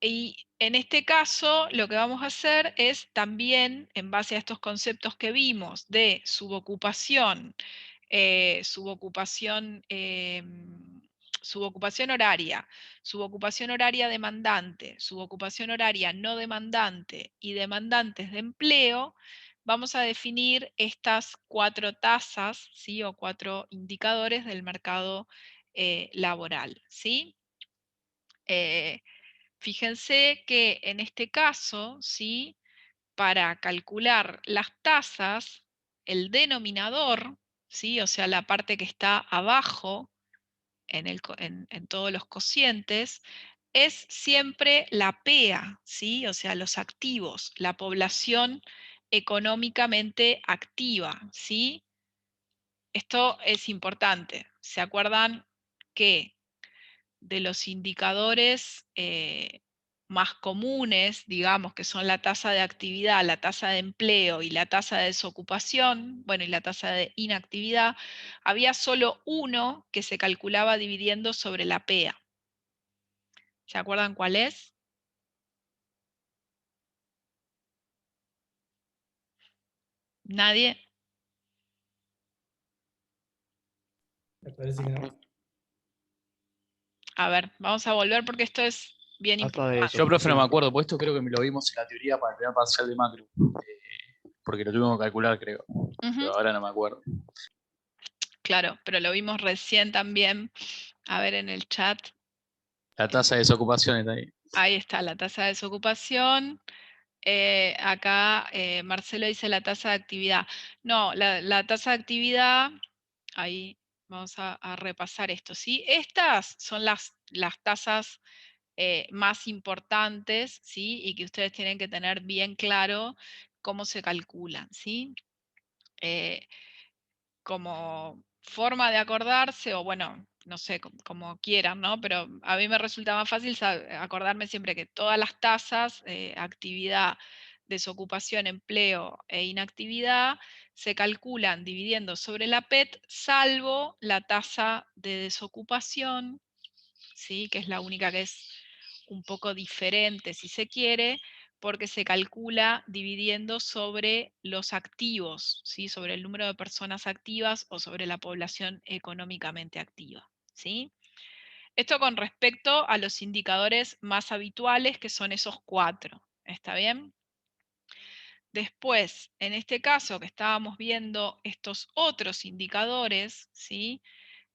Y en este caso, lo que vamos a hacer es también, en base a estos conceptos que vimos de subocupación, subocupación horaria, subocupación horaria demandante, subocupación horaria no demandante y demandantes de empleo, vamos a definir estas 4 tasas, ¿sí? O 4 indicadores del mercado laboral, ¿sí? Fíjense que en este caso, ¿sí? Para calcular las tasas, el denominador, ¿sí? O sea, la parte que está abajo en todos los cocientes, es siempre la PEA, ¿sí? O sea, los activos, la población económicamente activa, ¿sí? Esto es importante. ¿Se acuerdan que de los indicadores más comunes, digamos, que son la tasa de actividad, la tasa de empleo y la tasa de desocupación, bueno, y la tasa de inactividad, había solo uno que se calculaba dividiendo sobre la PEA? ¿Se acuerdan cuál es? ¿Nadie? Me parece que no. A ver, vamos a volver porque esto es bien Tasa de importante. Yo, profe, no me desocupación. acuerdo, pues esto creo que me lo vimos en la teoría para el primer parcial de macro, porque lo tuvimos que calcular, creo, Ujú, pero ahora no me acuerdo. claro, pero lo vimos recién también. A ver en el chat. La tasa de desocupación está ahí. Ahí está la tasa de desocupación. Acá Marcelo dice la tasa de actividad. No, la tasa de actividad, ahí vamos a repasar esto, ¿sí? Estas son las tasas más importantes, ¿sí? Y que ustedes tienen que tener bien claro cómo se calculan, ¿sí? Como forma de acordarse, o bueno, no sé, como quieran, ¿no? Pero a mí me resulta más fácil acordarme siempre que todas las tasas, actividad, desocupación, empleo e inactividad, se calculan dividiendo sobre la PET, salvo la tasa de desocupación, ¿sí? Que es la única que es un poco diferente, si se quiere, porque se calcula dividiendo sobre los activos, ¿sí? Sobre el número de personas activas o sobre la población económicamente activa, ¿sí? Esto con respecto a los indicadores más habituales, que son esos 4, ¿está bien? Después, en este caso que estábamos viendo estos otros indicadores, ¿sí?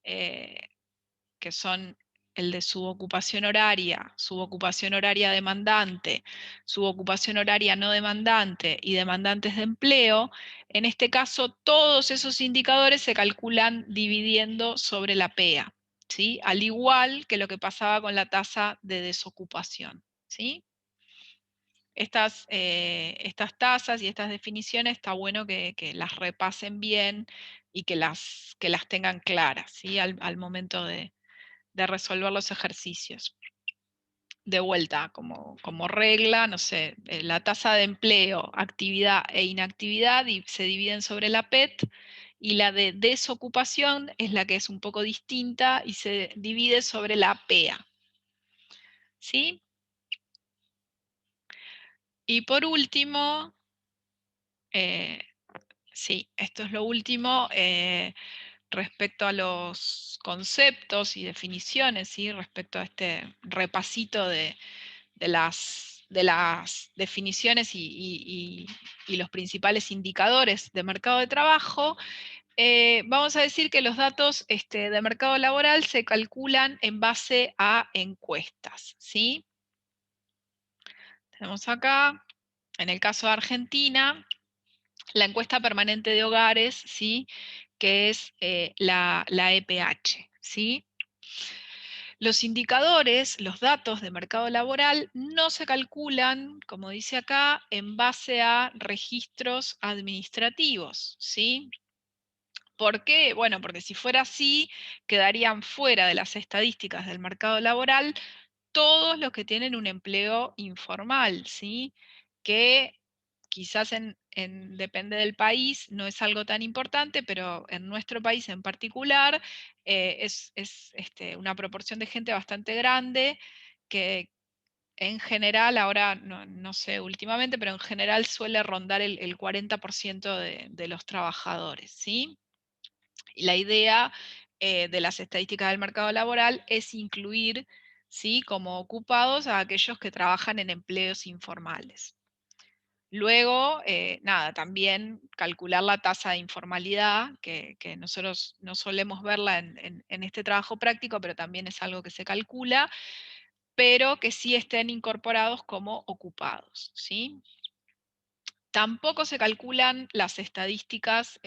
Que son el de subocupación horaria demandante, subocupación horaria no demandante y demandantes de empleo, en este caso todos esos indicadores se calculan dividiendo sobre la PEA, ¿sí? Al igual que lo que pasaba con la tasa de desocupación, ¿sí? Estas tasas y estas definiciones está bueno que las repasen bien y que las tengan claras, ¿sí? Al momento de resolver los ejercicios. De vuelta, como regla, no sé, la tasa de empleo, actividad e inactividad se dividen sobre la PET, y la de desocupación es la que es un poco distinta y se divide sobre la PEA. ¿Sí? Y por último, sí, esto es lo último, respecto a los conceptos y definiciones, ¿sí? Respecto a este repasito de las definiciones y los principales indicadores de mercado de trabajo, vamos a decir que los datos de mercado laboral se calculan en base a encuestas, ¿sí? Tenemos acá, en el caso de Argentina, la encuesta permanente de hogares, ¿sí? Que es la EPH, ¿sí? Los indicadores, los datos de mercado laboral, no se calculan, como dice acá, en base a registros administrativos, ¿sí? ¿Por qué? Bueno, porque si fuera así, quedarían fuera de las estadísticas del mercado laboral todos los que tienen un empleo informal, ¿sí? Que quizás depende del país, no es algo tan importante, pero en nuestro país en particular es una proporción de gente bastante grande que en general, ahora no sé últimamente, pero en general suele rondar el 40% de los trabajadores, ¿sí? Y la idea de las estadísticas del mercado laboral es incluir, ¿sí?, como ocupados a aquellos que trabajan en empleos informales. Luego, nada, también calcular la tasa de informalidad, que nosotros no solemos verla en este trabajo práctico, pero también es algo que se calcula, pero que sí estén incorporados como ocupados, ¿sí? Tampoco se calculan las estadísticas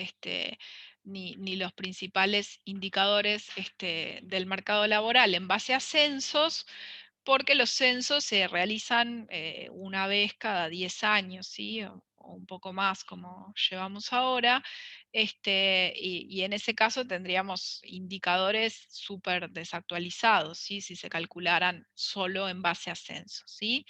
ni los principales indicadores del mercado laboral en base a censos, porque los censos se realizan una vez cada 10 años, ¿sí? O un poco más como llevamos ahora, y en ese caso tendríamos indicadores súper desactualizados, ¿sí? Si se calcularan solo en base a censos, ¿sí?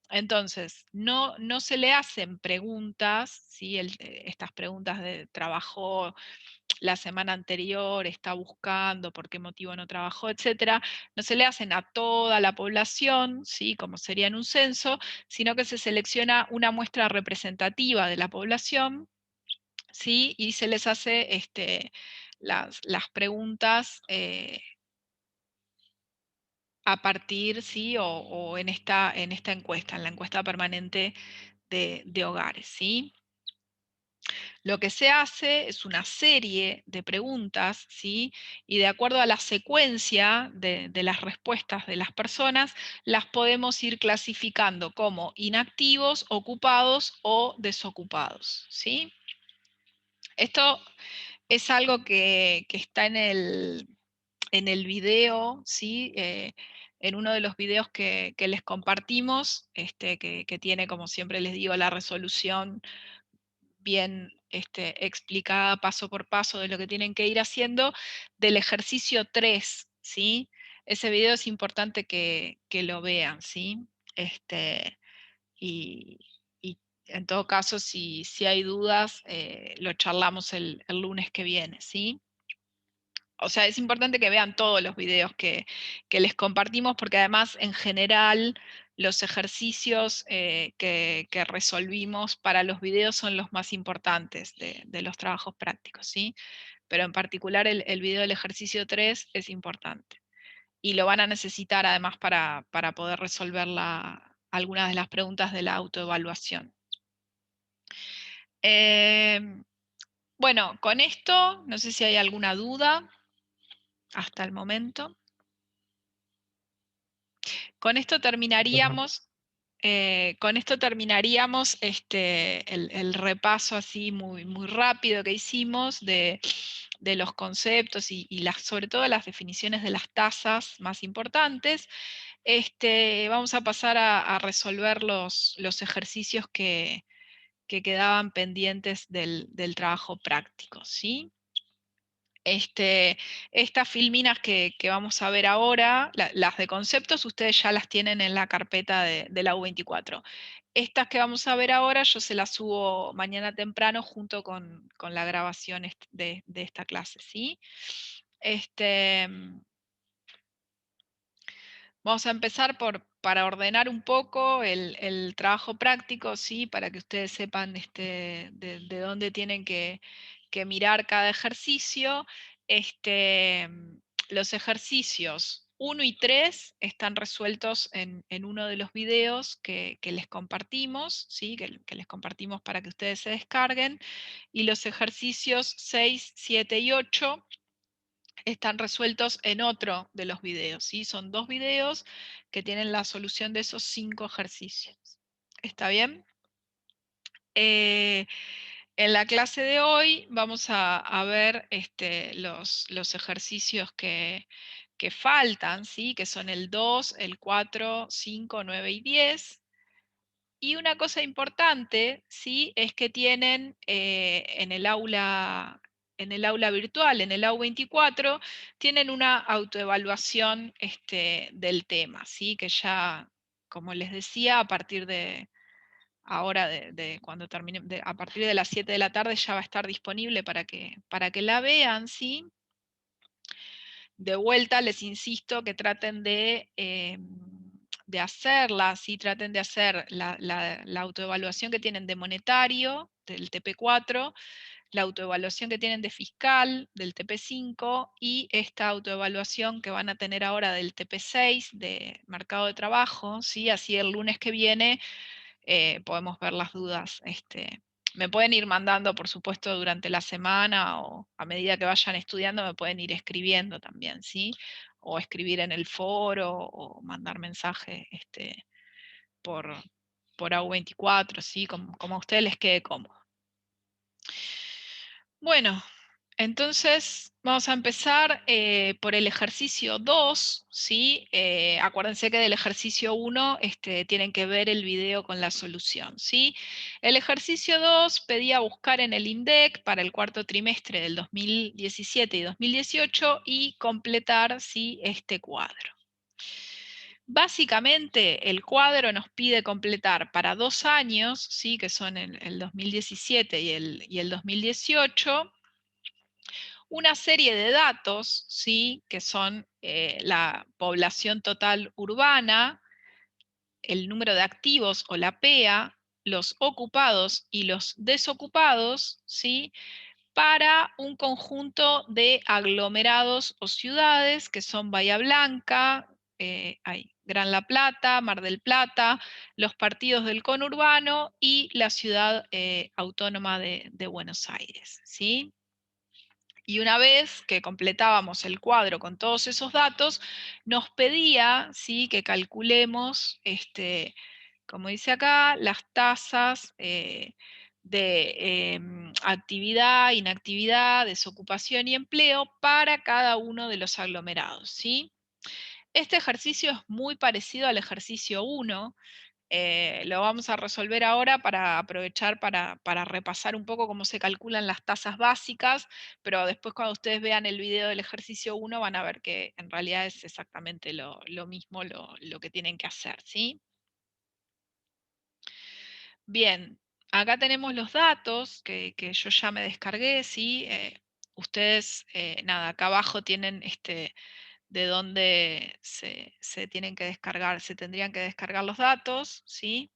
Entonces, no se le hacen preguntas, ¿sí? Estas preguntas de trabajo la semana anterior, está buscando, por qué motivo no trabajó, etcétera, no se le hacen a toda la población, ¿sí?, como sería en un censo, sino que se selecciona una muestra representativa de la población, ¿sí?, y se les hace las preguntas a partir, ¿sí?, o en esta encuesta, en la encuesta permanente de hogares, ¿sí? Lo que se hace es una serie de preguntas, ¿sí? Y de acuerdo a la secuencia de las respuestas de las personas, las podemos ir clasificando como inactivos, ocupados o desocupados, ¿sí? Esto es algo que está en el video, ¿sí? En uno de los videos que les compartimos, que tiene, como siempre les digo, la resolución bien explicada paso por paso de lo que tienen que ir haciendo, del ejercicio 3, ¿sí? Ese video es importante que lo vean, ¿sí? Y, y en todo caso, si hay dudas, lo charlamos el lunes que viene, ¿sí? O sea, es importante que vean todos los videos que les compartimos, porque además, en general, los ejercicios que resolvimos para los videos son los más importantes de los trabajos prácticos, ¿sí? Pero en particular el video del ejercicio 3 es importante. Y lo van a necesitar además para poder resolver algunas de las preguntas de la autoevaluación. Bueno, con esto, no sé si hay alguna duda hasta el momento. Con esto terminaríamos, el repaso así muy, muy rápido que hicimos de los conceptos y sobre todo las definiciones de las tasas más importantes. Vamos a pasar a resolver los ejercicios que quedaban pendientes del trabajo práctico, ¿sí? Estas filminas que vamos a ver ahora, las de conceptos, ustedes ya las tienen en la carpeta de la U24. Estas que vamos a ver ahora, yo se las subo mañana temprano junto con la grabación de esta clase, ¿sí? Vamos a empezar para ordenar un poco el trabajo práctico, ¿sí? Para que ustedes sepan de dónde tienen que mirar cada ejercicio. Los ejercicios 1 y 3 están resueltos en uno de los videos que les compartimos, ¿sí? Que les compartimos para que ustedes se descarguen. Y los ejercicios 6, 7 y 8 están resueltos en otro de los videos, ¿sí? Son 2 videos que tienen la solución de esos 5 ejercicios. ¿Está bien? En la clase de hoy vamos a ver los ejercicios que faltan, ¿sí? Que son el 2, el 4, 5, 9 y 10. Y una cosa importante, ¿sí?, es que tienen en el aula virtual, en el AU24, tienen una autoevaluación del tema, ¿sí? Que ya, como les decía, a partir de ahora, cuando termine, a partir de las 7 de la tarde ya va a estar disponible para que la vean, ¿sí? De vuelta les insisto que traten de de hacerla, ¿sí? Traten de hacer la autoevaluación que tienen de monetario, del TP4, la autoevaluación que tienen de fiscal, del TP5, y esta autoevaluación que van a tener ahora del TP6, de mercado de trabajo, ¿sí? Así el lunes que viene podemos ver las dudas. Me pueden ir mandando, por supuesto, durante la semana, o a medida que vayan estudiando me pueden ir escribiendo también, ¿sí? O escribir en el foro, o mandar mensaje por AU24, ¿sí? Como a ustedes les quede cómodo. Bueno, entonces vamos a empezar por el ejercicio 2, ¿sí? Acuérdense que del ejercicio 1 tienen que ver el video con la solución, ¿sí? El ejercicio 2 pedía buscar en el INDEC para el cuarto trimestre del 2017 y 2018 y completar, ¿sí? Este cuadro. Básicamente el cuadro nos pide completar para 2 años, ¿sí? Que son el 2017 y el 2018, una serie de datos, ¿sí? Que son la población total urbana, el número de activos o la PEA, los ocupados y los desocupados, ¿sí? Para un conjunto de aglomerados o ciudades que son Bahía Blanca, Gran La Plata, Mar del Plata, los partidos del conurbano y la ciudad autónoma de Buenos Aires, ¿sí? Y una vez que completábamos el cuadro con todos esos datos, nos pedía, ¿sí? Que calculemos, como dice acá, las tasas de actividad, inactividad, desocupación y empleo para cada uno de los aglomerados, ¿sí? Este ejercicio es muy parecido al ejercicio 1. Lo vamos a resolver ahora para aprovechar para repasar un poco cómo se calculan las tasas básicas, pero después cuando ustedes vean el video del ejercicio 1 van a ver que en realidad es exactamente lo mismo lo que tienen que hacer, ¿sí? Bien, acá tenemos los datos que yo ya me descargué, ¿sí? Ustedes, nada, acá abajo tienen de dónde se tienen que descargar, se tendrían que descargar los datos, ¿sí?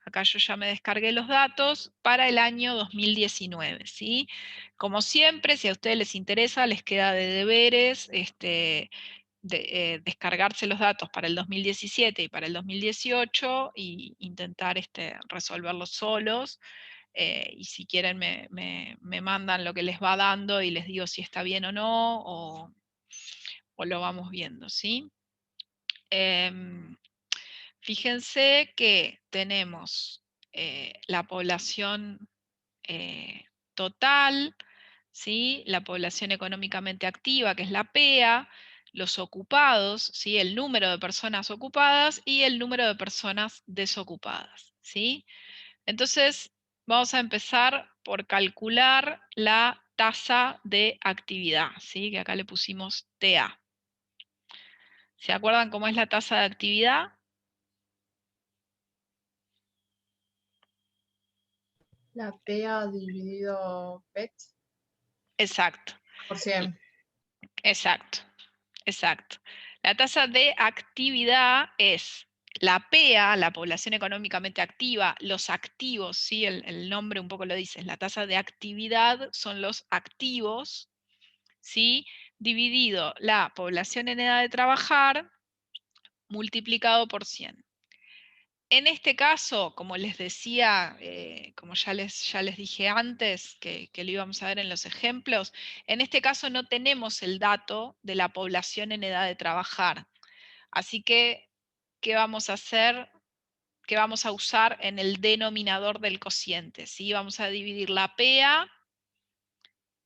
Acá yo ya me descargué los datos para el año 2019, ¿sí? Como siempre, si a ustedes les interesa, les queda de deberes descargarse los datos para el 2017 y para el 2018 e intentar resolverlos solos. Y si quieren me mandan lo que les va dando y les digo si está bien o no, o lo vamos viendo, ¿sí? Fíjense que tenemos la población total, ¿sí? La población económicamente activa, que es la PEA, los ocupados, ¿sí? El número de personas ocupadas y el número de personas desocupadas, ¿sí? Entonces, vamos a empezar por calcular la tasa de actividad, ¿sí? Que acá le pusimos TA. ¿Se acuerdan cómo es la tasa de actividad? La PEA dividido PET Exacto, por 100. exacto, exacto. La tasa de actividad es la PEA, la población económicamente activa, los activos, ¿sí? El nombre un poco lo dice, la tasa de actividad son los activos, ¿sí? Dividido la población en edad de trabajar multiplicado por 100. En este caso, como les decía, como ya les dije antes, que lo íbamos a ver en los ejemplos, en este caso no tenemos el dato de la población en edad de trabajar. Así que, ¿qué vamos a hacer? ¿Qué vamos a usar en el denominador del cociente? ¿Sí? Vamos a dividir la PEA,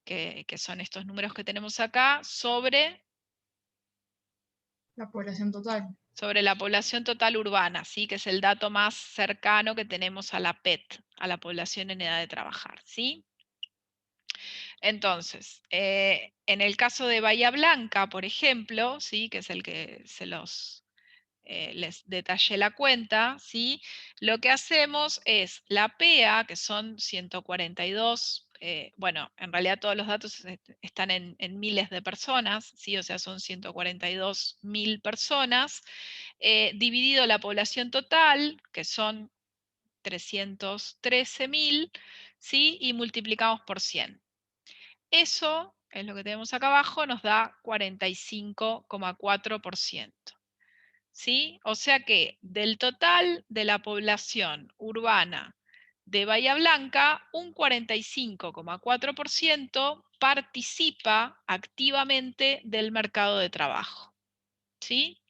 que son estos números que tenemos acá, sobre La población total. la población total urbana, ¿sí? Que es el dato más cercano que tenemos a la PET, a la población en edad de trabajar, ¿sí? Entonces, en el caso de Bahía Blanca, por ejemplo, ¿sí? Que es el que les detallé la cuenta, ¿sí? Lo que hacemos es la PEA, que son 142, bueno, en realidad todos los datos están en miles de personas, ¿sí? O sea, son 142.000 personas, dividido la población total, que son 313.000, ¿sí? Y multiplicamos por 100. Eso es lo que tenemos acá abajo, nos da 45,4%. ¿Sí? O sea que del total de la población urbana de Bahía Blanca, un 45,4% participa activamente del mercado de trabajo. ¿Sí?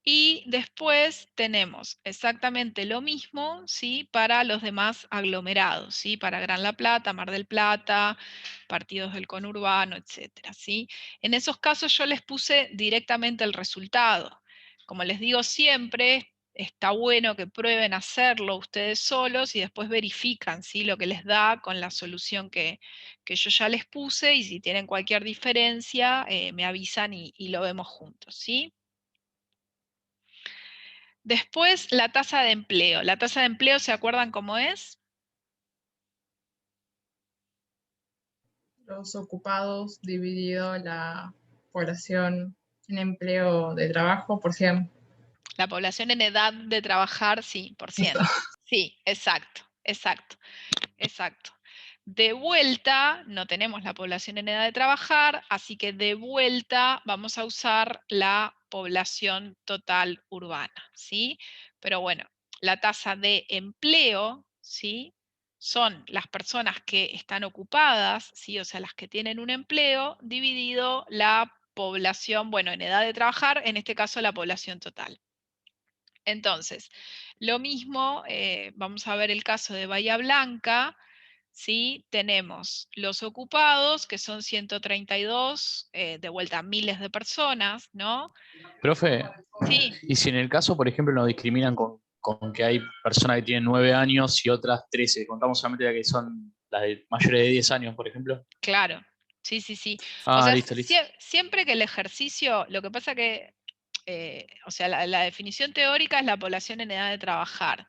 Y después tenemos exactamente lo mismo, ¿sí? Para los demás aglomerados, ¿sí? Para Gran La Plata, Mar del Plata, partidos del conurbano, etcétera, ¿sí? En esos casos yo les puse directamente el resultado. Como les digo siempre, está bueno que prueben hacerlo ustedes solos y después verifican, ¿sí? Lo que les da con la solución que yo ya les puse, y si tienen cualquier diferencia, me avisan y lo vemos juntos, ¿sí? Después, la tasa de empleo. La tasa de empleo, ¿se acuerdan cómo es? Los ocupados dividido la población en empleo de trabajo por 100. La población en edad de trabajar, sí, por Eso. 100. Sí, exacto, exacto, exacto. De vuelta, no tenemos la población en edad de trabajar, así que de vuelta vamos a usar la población total urbana, ¿sí? Pero bueno, la tasa de empleo, ¿sí? Son las personas que están ocupadas, ¿sí? O sea, las que tienen un empleo, dividido la población, bueno, en edad de trabajar, en este caso la población total. Entonces, lo mismo, vamos a ver el caso de Bahía Blanca, ¿sí? Tenemos los ocupados, que son 132, de vuelta miles de personas, ¿no? Profe, Sí, y si en el caso, por ejemplo, nos discriminan con que hay personas que tienen 9 años y otras 13, contamos solamente las que son las de mayores de 10 años, por ejemplo. claro, sí, sí, sí. O Ah, sea, listo, listo. siempre que el ejercicio, lo que pasa que, o sea, la definición teórica es la población en edad de trabajar.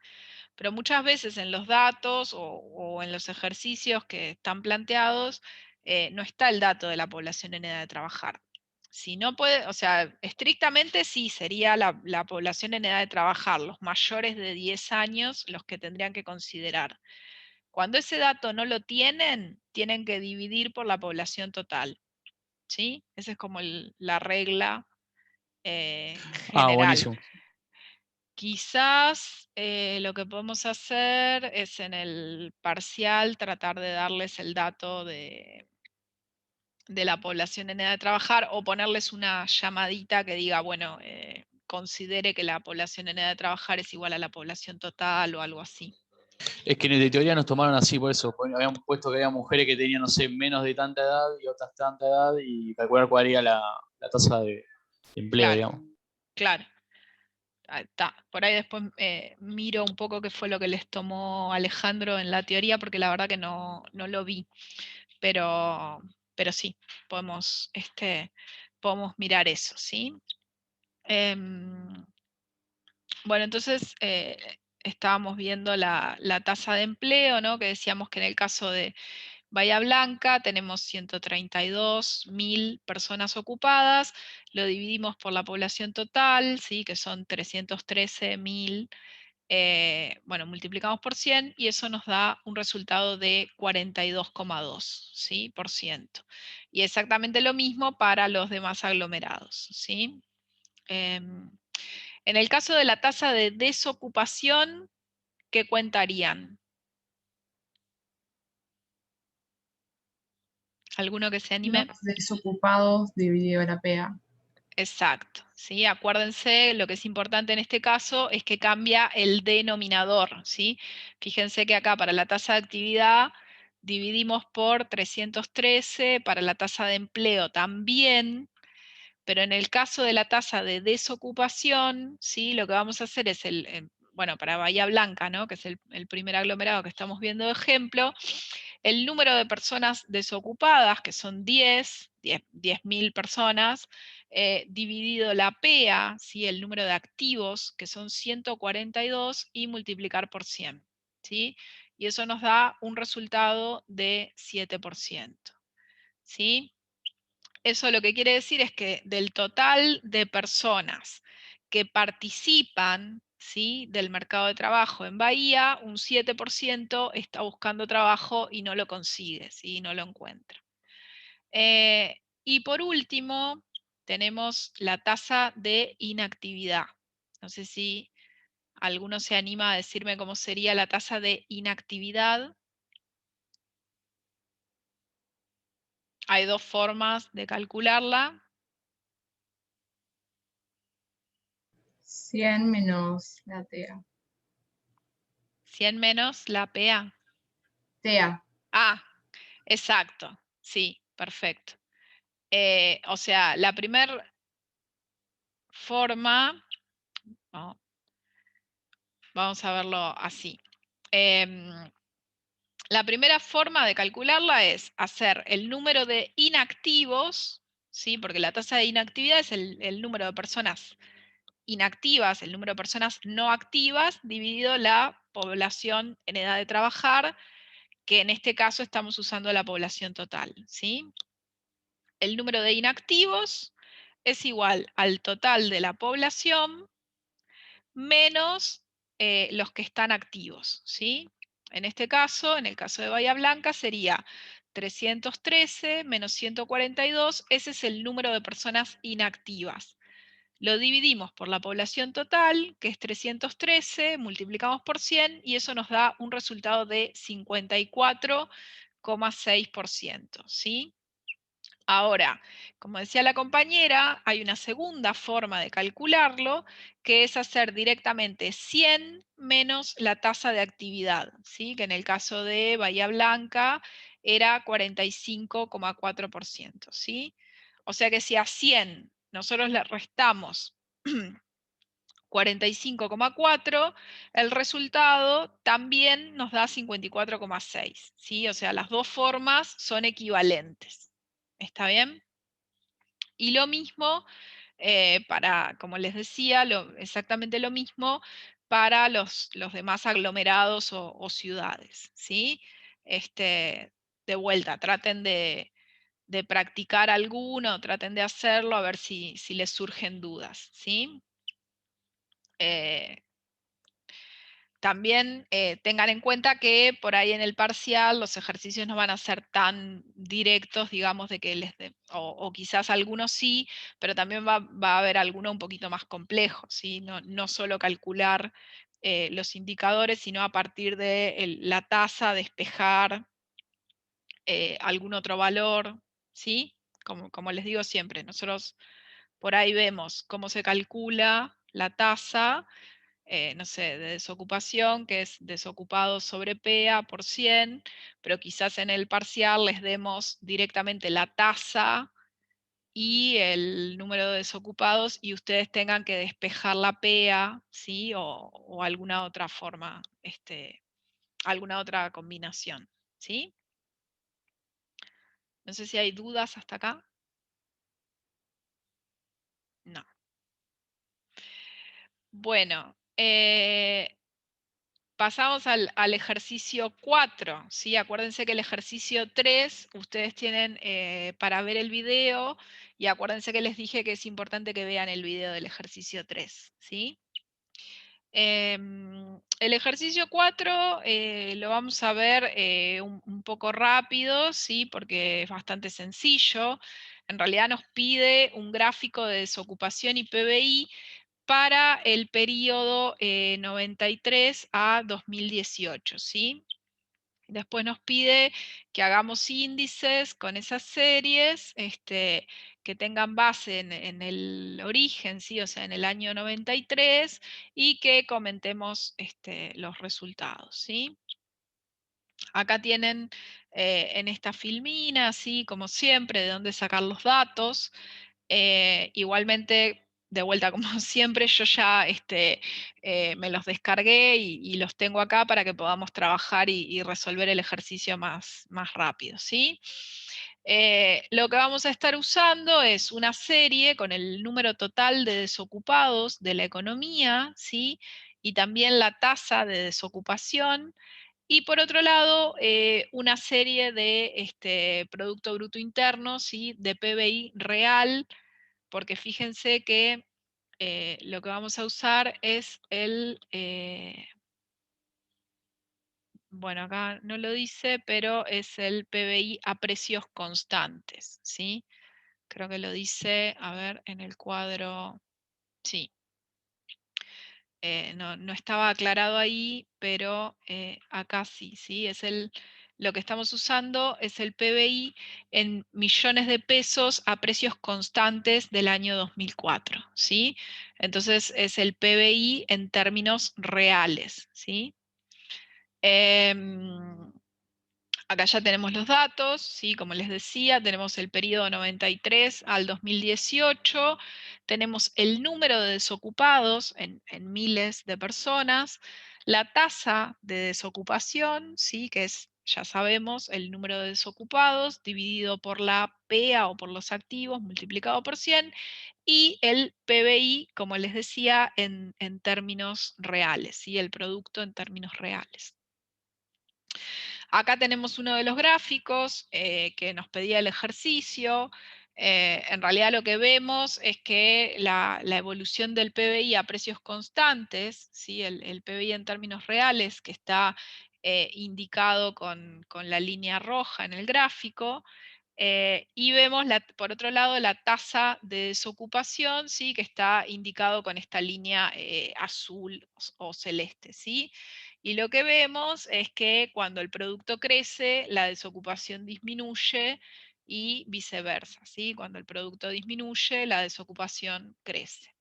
Pero muchas veces en los datos o en los ejercicios que están planteados, no está el dato de la población en edad de trabajar. Si no puede, o sea, estrictamente sí sería la población en edad de trabajar, los mayores de 10 años los que tendrían que considerar. Cuando ese dato no lo tienen, tienen que dividir por la población total. ¿Sí? Esa es como la regla Ah, general. buenísimo. Quizás lo que podemos hacer es en el parcial tratar de darles el dato de la población en edad de trabajar, o ponerles una llamadita que diga, bueno, considere que la población en edad de trabajar es igual a la población total o algo así. Es que de teoría nos tomaron así, por eso. Habían puesto que había mujeres que tenían, no sé, menos de tanta edad y otras tanta edad, y calcular cuál era la tasa de empleo, Claro, digamos. claro. Por ahí después miro un poco qué fue lo que les tomó Alejandro en la teoría, porque la verdad que no lo vi. Pero sí, podemos mirar eso, ¿sí? Bueno, entonces estábamos viendo la tasa de empleo, ¿no? Que decíamos que en el caso de Bahía Blanca tenemos 132.000 personas ocupadas, lo dividimos por la población total, ¿sí? Que son 313.000. Bueno, multiplicamos por 100 y eso nos da un resultado de 42,2%, ¿sí? Y exactamente lo mismo para los demás aglomerados, ¿sí? En el caso de la tasa de desocupación, ¿qué cuentarían? ¿Alguno que se anime? Los desocupados dividido la PA. Exacto, ¿sí? Acuérdense, lo que es importante en este caso es que cambia el denominador, ¿sí? Fíjense que acá para la tasa de actividad dividimos por 313, para la tasa de empleo también, pero en el caso de la tasa de desocupación, ¿sí? Lo que vamos a hacer es bueno, para Bahía Blanca, ¿no? Que es el primer aglomerado que estamos viendo de ejemplo, el número de personas desocupadas, que son 10.000 personas, dividido la PEA, ¿sí? El número de activos, que son 142, y multiplicar por 100. ¿Sí? Y eso nos da un resultado de 7%. ¿Sí? Eso lo que quiere decir es que del total de personas que participan, ¿sí?, del mercado de trabajo en Bahía, un 7% está buscando trabajo y no lo consigue, ¿sí?, no lo encuentra. Y por último, tenemos la tasa de inactividad. No sé si alguno se anima a decirme cómo sería la tasa de inactividad. Hay dos formas de calcularla. 100 menos la TEA. 100 menos la PA. TEA. Ah, exacto. Sí, perfecto. O sea, la primera forma, vamos a verlo así. La primera forma de calcularla es hacer el número de inactivos, ¿sí? Porque la tasa de inactividad es el número de personas inactivas, el número de personas no activas, dividido la población en edad de trabajar, que en este caso estamos usando la población total, ¿sí? El número de inactivos es igual al total de la población menos los que están activos, ¿sí? En este caso, en el caso de Bahía Blanca, sería 313 menos 142, ese es el número de personas inactivas. Lo dividimos por la población total, que es 313, multiplicamos por 100 y eso nos da un resultado de 54,6%, ¿sí? Ahora, como decía la compañera, hay una segunda forma de calcularlo, que es hacer directamente 100 menos la tasa de actividad, ¿sí? Que en el caso de Bahía Blanca era 45,4%, ¿sí? O sea que si a 100 nosotros le restamos 45,4, el resultado también nos da 54,6, ¿sí? O sea, las dos formas son equivalentes. ¿Está bien? Y lo mismo como les decía, exactamente lo mismo para los demás aglomerados o ciudades, ¿sí? De vuelta, traten de practicar alguno, traten de hacerlo, a ver si les surgen dudas, ¿sí? También tengan en cuenta que por ahí en el parcial los ejercicios no van a ser tan directos, digamos, de que o quizás algunos sí, pero también va a haber alguno un poquito más complejo, ¿sí? No solo calcular los indicadores, sino a partir de la tasa, despejar algún otro valor, ¿sí? Como les digo siempre, nosotros por ahí vemos cómo se calcula la tasa, no sé, de desocupación, que es desocupado sobre PEA por 100, pero quizás en el parcial les demos directamente la tasa y el número de desocupados y ustedes tengan que despejar la PEA, ¿sí? O alguna otra forma, alguna otra combinación, ¿sí? No sé si hay dudas hasta acá. No. Bueno, pasamos al ejercicio 4, ¿sí? Acuérdense que el ejercicio 3 ustedes tienen para ver el video y acuérdense que les dije que es importante que vean el video del ejercicio 3, ¿sí? El ejercicio 4 lo vamos a ver un poco rápido, ¿sí? Porque es bastante sencillo. En realidad nos pide un gráfico de desocupación y PBI para el periodo 93 a 2018, ¿sí? Después nos pide que hagamos índices con esas series que tengan base en el origen, ¿sí? O sea, en el año 93, y que comentemos los resultados, ¿sí? Acá tienen en esta filmina, ¿sí? Como siempre, de dónde sacar los datos. Igualmente, de vuelta, como siempre, yo ya me los descargué y los tengo acá para que podamos trabajar y resolver el ejercicio más rápido, ¿sí? Lo que vamos a estar usando es una serie con el número total de desocupados de la economía, ¿sí? Y también la tasa de desocupación. Y por otro lado, una serie de Producto Bruto Interno, ¿sí? De PBI real, porque fíjense que lo que vamos a usar es el... bueno, acá no lo dice, pero es el PBI a precios constantes, ¿sí? Creo que lo dice, a ver, en el cuadro, sí. No estaba aclarado ahí, pero acá sí, ¿sí? Lo que estamos usando es el PBI en millones de pesos a precios constantes del año 2004, ¿sí? Entonces es el PBI en términos reales, ¿sí? Acá ya tenemos los datos, ¿sí? Como les decía, tenemos el periodo 93 al 2018, tenemos el número de desocupados en miles de personas, la tasa de desocupación, ¿sí? Que es, ya sabemos, el número de desocupados dividido por la PEA o por los activos multiplicado por 100, y el PBI, como les decía, en términos reales, ¿sí? El producto en términos reales. Acá tenemos uno de los gráficos que nos pedía el ejercicio. En realidad lo que vemos es que la evolución del PBI a precios constantes, ¿sí? el PBI en términos reales, que está indicado con la línea roja en el gráfico, y vemos, por otro lado, la tasa de desocupación, ¿sí? Que está indicado con esta línea azul o celeste, ¿sí? Y lo que vemos es que cuando el producto crece, la desocupación disminuye y viceversa, ¿sí? Cuando el producto disminuye, la desocupación crece.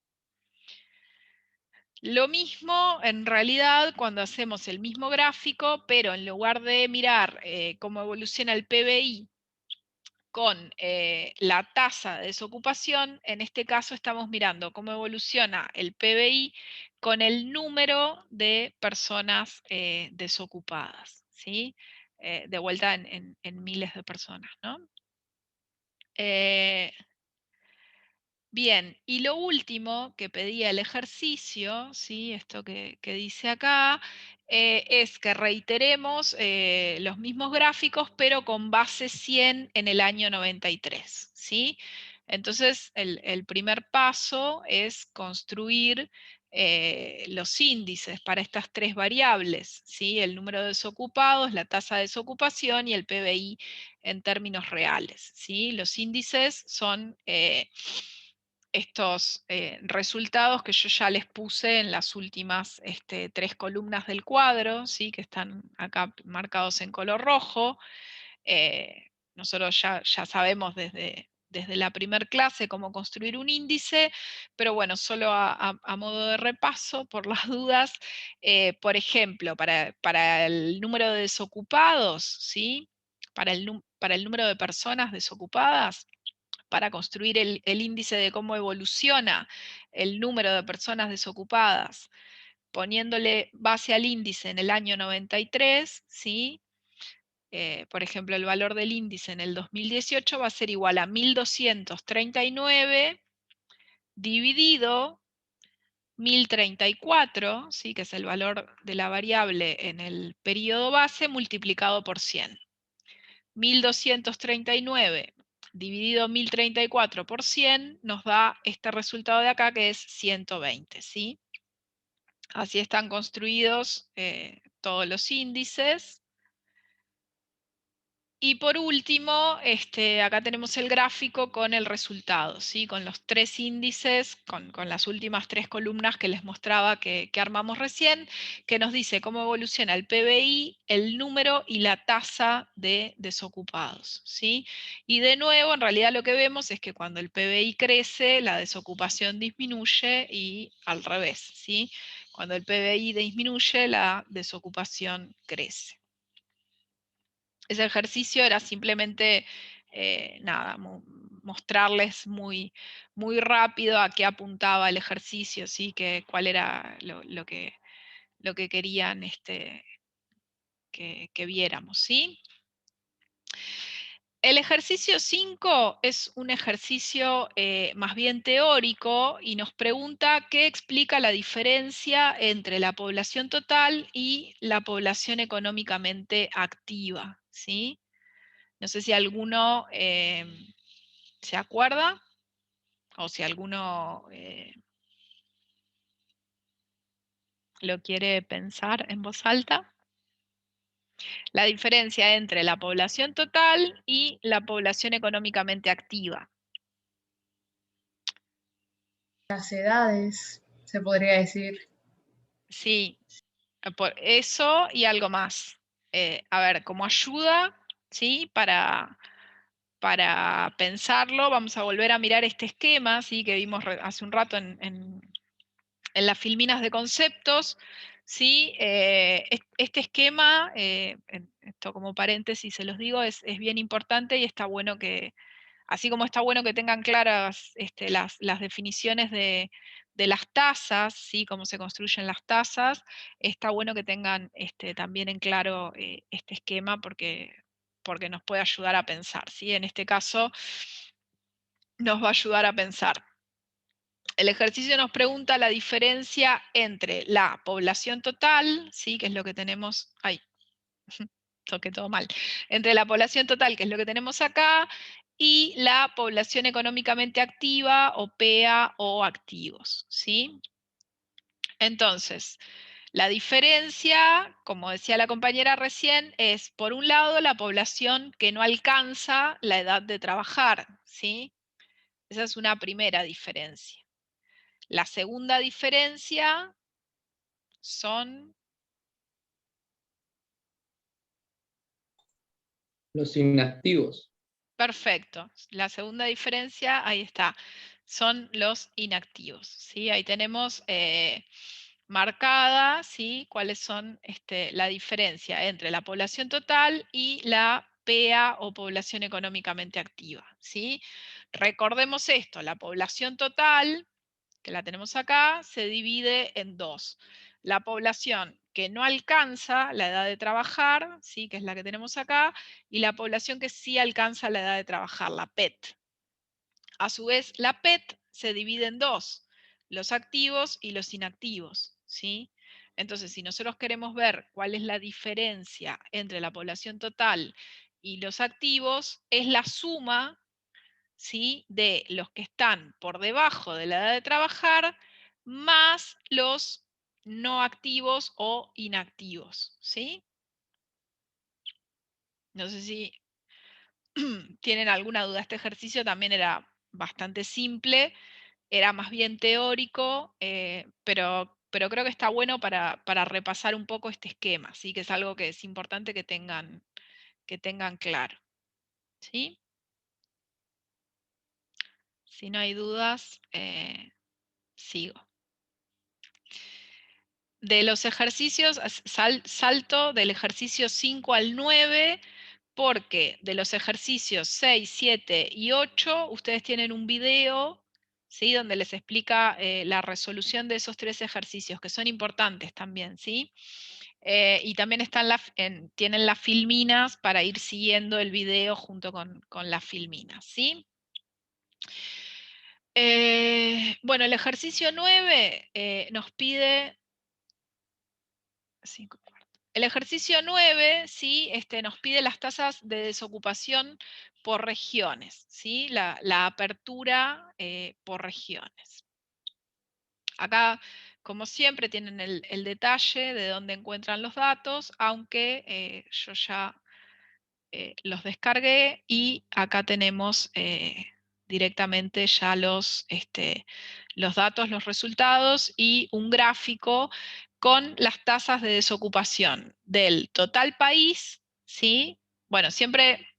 Lo mismo, en realidad, cuando hacemos el mismo gráfico, pero en lugar de mirar cómo evoluciona el PBI con la tasa de desocupación, en este caso estamos mirando cómo evoluciona el PBI con el número de personas desocupadas, ¿sí? De vuelta en miles de personas, ¿no? Bien, y lo último que pedía el ejercicio, ¿sí? Esto que dice acá, es que reiteremos los mismos gráficos, pero con base 100 en el año 93, ¿sí? Entonces, el primer paso es construir los índices para estas tres variables, ¿sí? El número de desocupados, la tasa de desocupación y el PBI en términos reales, ¿sí? Los índices son estos resultados que yo ya les puse en las últimas tres columnas del cuadro, ¿sí? Que están acá marcados en color rojo. Nosotros ya sabemos desde la primer clase cómo construir un índice, pero bueno, solo a modo de repaso, por las dudas, por ejemplo, para el número de desocupados, ¿sí? Para el número de personas desocupadas, para construir el índice de cómo evoluciona el número de personas desocupadas, poniéndole base al índice en el año 93, ¿sí? Por ejemplo, el valor del índice en el 2018 va a ser igual a 1239 dividido 1034, ¿sí? Que es el valor de la variable en el periodo base, multiplicado por 100. 1239 dividido 1034 por 100 nos da este resultado de acá, que es 120, ¿sí? Así están construidos todos los índices. Y por último, acá tenemos el gráfico con el resultado, ¿sí? Con los tres índices, con las últimas tres columnas que les mostraba que armamos recién, que nos dice cómo evoluciona el PBI, el número y la tasa de desocupados, ¿sí? Y de nuevo, en realidad lo que vemos es que cuando el PBI crece, la desocupación disminuye y al revés, ¿sí? Cuando el PBI disminuye, la desocupación crece. Ese ejercicio era simplemente, nada, mostrarles muy rápido a qué apuntaba el ejercicio, ¿sí? Cuál era lo que querían que viéramos, ¿sí? El ejercicio 5 es un ejercicio más bien teórico y nos pregunta qué explica la diferencia entre la población total y la población económicamente activa, ¿sí? No sé si alguno se acuerda o si alguno lo quiere pensar en voz alta. La diferencia entre la población total y la población económicamente activa. Las edades, se podría decir. Sí, por eso y algo más. A ver, como ayuda, ¿sí? Para pensarlo, vamos a volver a mirar este esquema, ¿sí? Que vimos hace un rato en las filminas de conceptos, ¿sí? Este esquema, esto como paréntesis se los digo, es bien importante y está bueno que, así como está bueno que tengan claras las definiciones de las tasas, ¿sí? Cómo se construyen las tasas, está bueno que tengan también en claro este esquema porque nos puede ayudar a pensar, ¿sí? En este caso nos va a ayudar a pensar. El ejercicio nos pregunta la diferencia entre la población total, ¿sí? Que es lo que tenemos, ay, toqué todo mal, entre la población total, que es lo que tenemos acá, y la población económicamente activa, o PEA, o activos, ¿sí? Entonces, la diferencia, como decía la compañera recién, es, por un lado, la población que no alcanza la edad de trabajar, ¿sí? Esa es una primera diferencia. La segunda diferencia son Los inactivos. perfecto. La segunda diferencia, ahí está, son los inactivos, ¿sí? Ahí tenemos marcada, ¿sí? Cuáles son la diferencia entre la población total y la PEA, o población económicamente activa, ¿sí? Recordemos esto, la población total, que la tenemos acá, se divide en dos. La población que no alcanza la edad de trabajar, ¿sí? Que es la que tenemos acá, y la población que sí alcanza la edad de trabajar, la PET. A su vez, la PET se divide en dos, los activos y los inactivos, ¿sí? Entonces, si nosotros queremos ver cuál es la diferencia entre la población total y los activos, es la suma, ¿sí? De los que están por debajo de la edad de trabajar, más los no activos o inactivos, ¿sí? No sé si tienen alguna duda. Este ejercicio también era bastante simple, era más bien teórico, pero creo que está bueno para repasar un poco este esquema, ¿sí? Que es algo que es importante que tengan claro, ¿sí? Si no hay dudas, sigo. De los ejercicios, salto del ejercicio 5 al 9, porque de los ejercicios 6, 7 y 8, ustedes tienen un video, ¿sí? Donde les explica la resolución de esos 3 ejercicios, que son importantes también, ¿sí? Y también tienen las filminas para ir siguiendo el video junto con las filminas, ¿sí? Bueno, el ejercicio 9 nos pide... El ejercicio 9, ¿sí? Nos pide las tasas de desocupación por regiones, ¿sí? La apertura por regiones. Acá, como siempre, tienen el detalle de dónde encuentran los datos, aunque yo ya los descargué y acá tenemos directamente ya los datos, los resultados y un gráfico con las tasas de desocupación del total país, ¿sí? Bueno, siempre,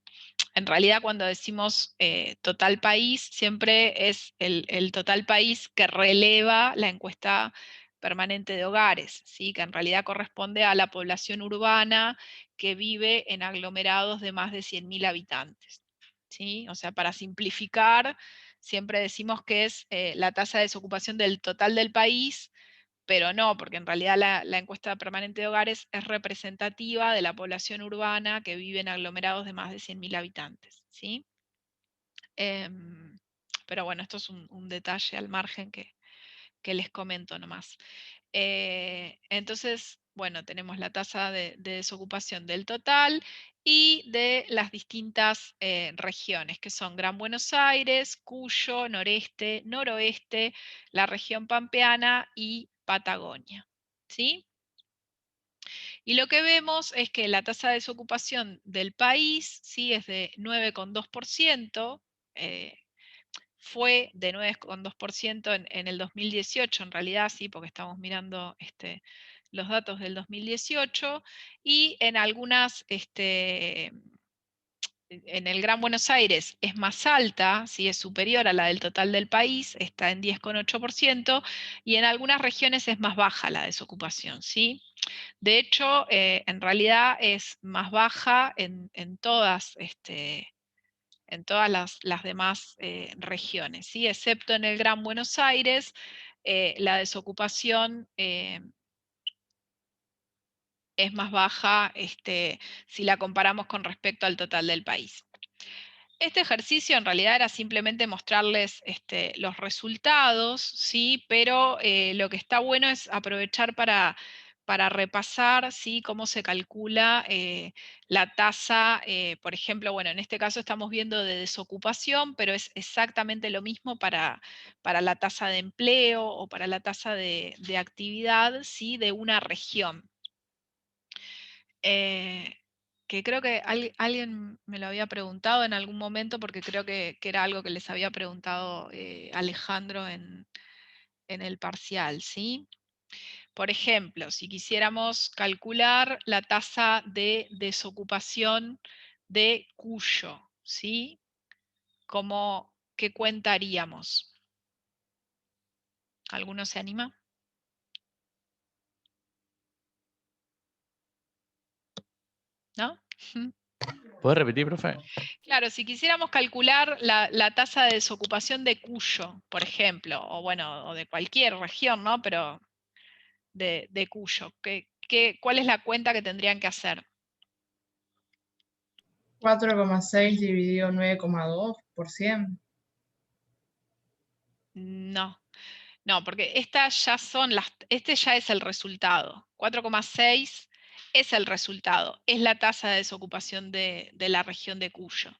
en realidad cuando decimos total país, siempre es el total país que releva la encuesta permanente de hogares, ¿sí? Que en realidad corresponde a la población urbana que vive en aglomerados de más de 100.000 habitantes, ¿sí? O sea, para simplificar, siempre decimos que es la tasa de desocupación del total del país, pero no, porque en realidad la encuesta permanente de hogares es representativa de la población urbana que vive en aglomerados de más de 100.000 habitantes, ¿sí? Pero bueno, esto es un detalle al margen que les comento nomás. Entonces, bueno, tenemos la tasa de desocupación del total y de las distintas regiones, que son Gran Buenos Aires, Cuyo, Noreste, Noroeste, la región pampeana y Patagonia. ¿sí? Y lo que vemos es que la tasa de desocupación del país, ¿sí? Es de 9,2%, fue de 9,2% en el 2018, en realidad, sí, porque estamos mirando los datos del 2018, y en algunas, en el Gran Buenos Aires es más alta, ¿sí? Es superior a la del total del país, está en 10,8%, y en algunas regiones es más baja la desocupación, ¿sí? De hecho, en realidad es más baja en todas, en todas las demás regiones, ¿sí? Excepto en el Gran Buenos Aires, la desocupación es más baja si la comparamos con respecto al total del país. Este ejercicio en realidad era simplemente mostrarles los resultados, ¿sí? Pero lo que está bueno es aprovechar para repasar, ¿sí? Cómo se calcula la tasa, por ejemplo, bueno, en este caso estamos viendo de desocupación, pero es exactamente lo mismo para la tasa de empleo o para la tasa de actividad, ¿sí? De una región. Que creo que alguien me lo había preguntado en algún momento, porque creo que era algo que les había preguntado Alejandro en el parcial, ¿sí? Por ejemplo, si quisiéramos calcular la tasa de desocupación de Cuyo, ¿sí? ¿Qué cuenta haríamos? ¿Alguno se anima? ¿No? ¿Podés repetir, profe? Claro, si quisiéramos calcular la tasa de desocupación de Cuyo, por ejemplo, o bueno, o de cualquier región, ¿no? Pero de Cuyo, ¿cuál es la cuenta que tendrían que hacer? 4,6 dividido 9,2%. No, porque este ya es el resultado. 4,6 es el resultado, es la tasa de desocupación de la región de Cuyo.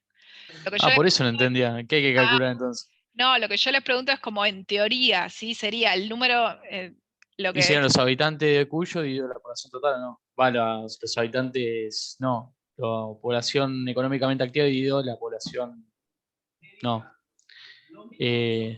Lo que yo Por les eso no entendía. ¿Qué hay que calcular entonces? No, lo que yo les pregunto es como en teoría, ¿sí? Sería el número, lo ¿Y que... serían los habitantes de Cuyo dividido la población total o no? Los habitantes, no. La población económicamente activa dividido la población, no. No me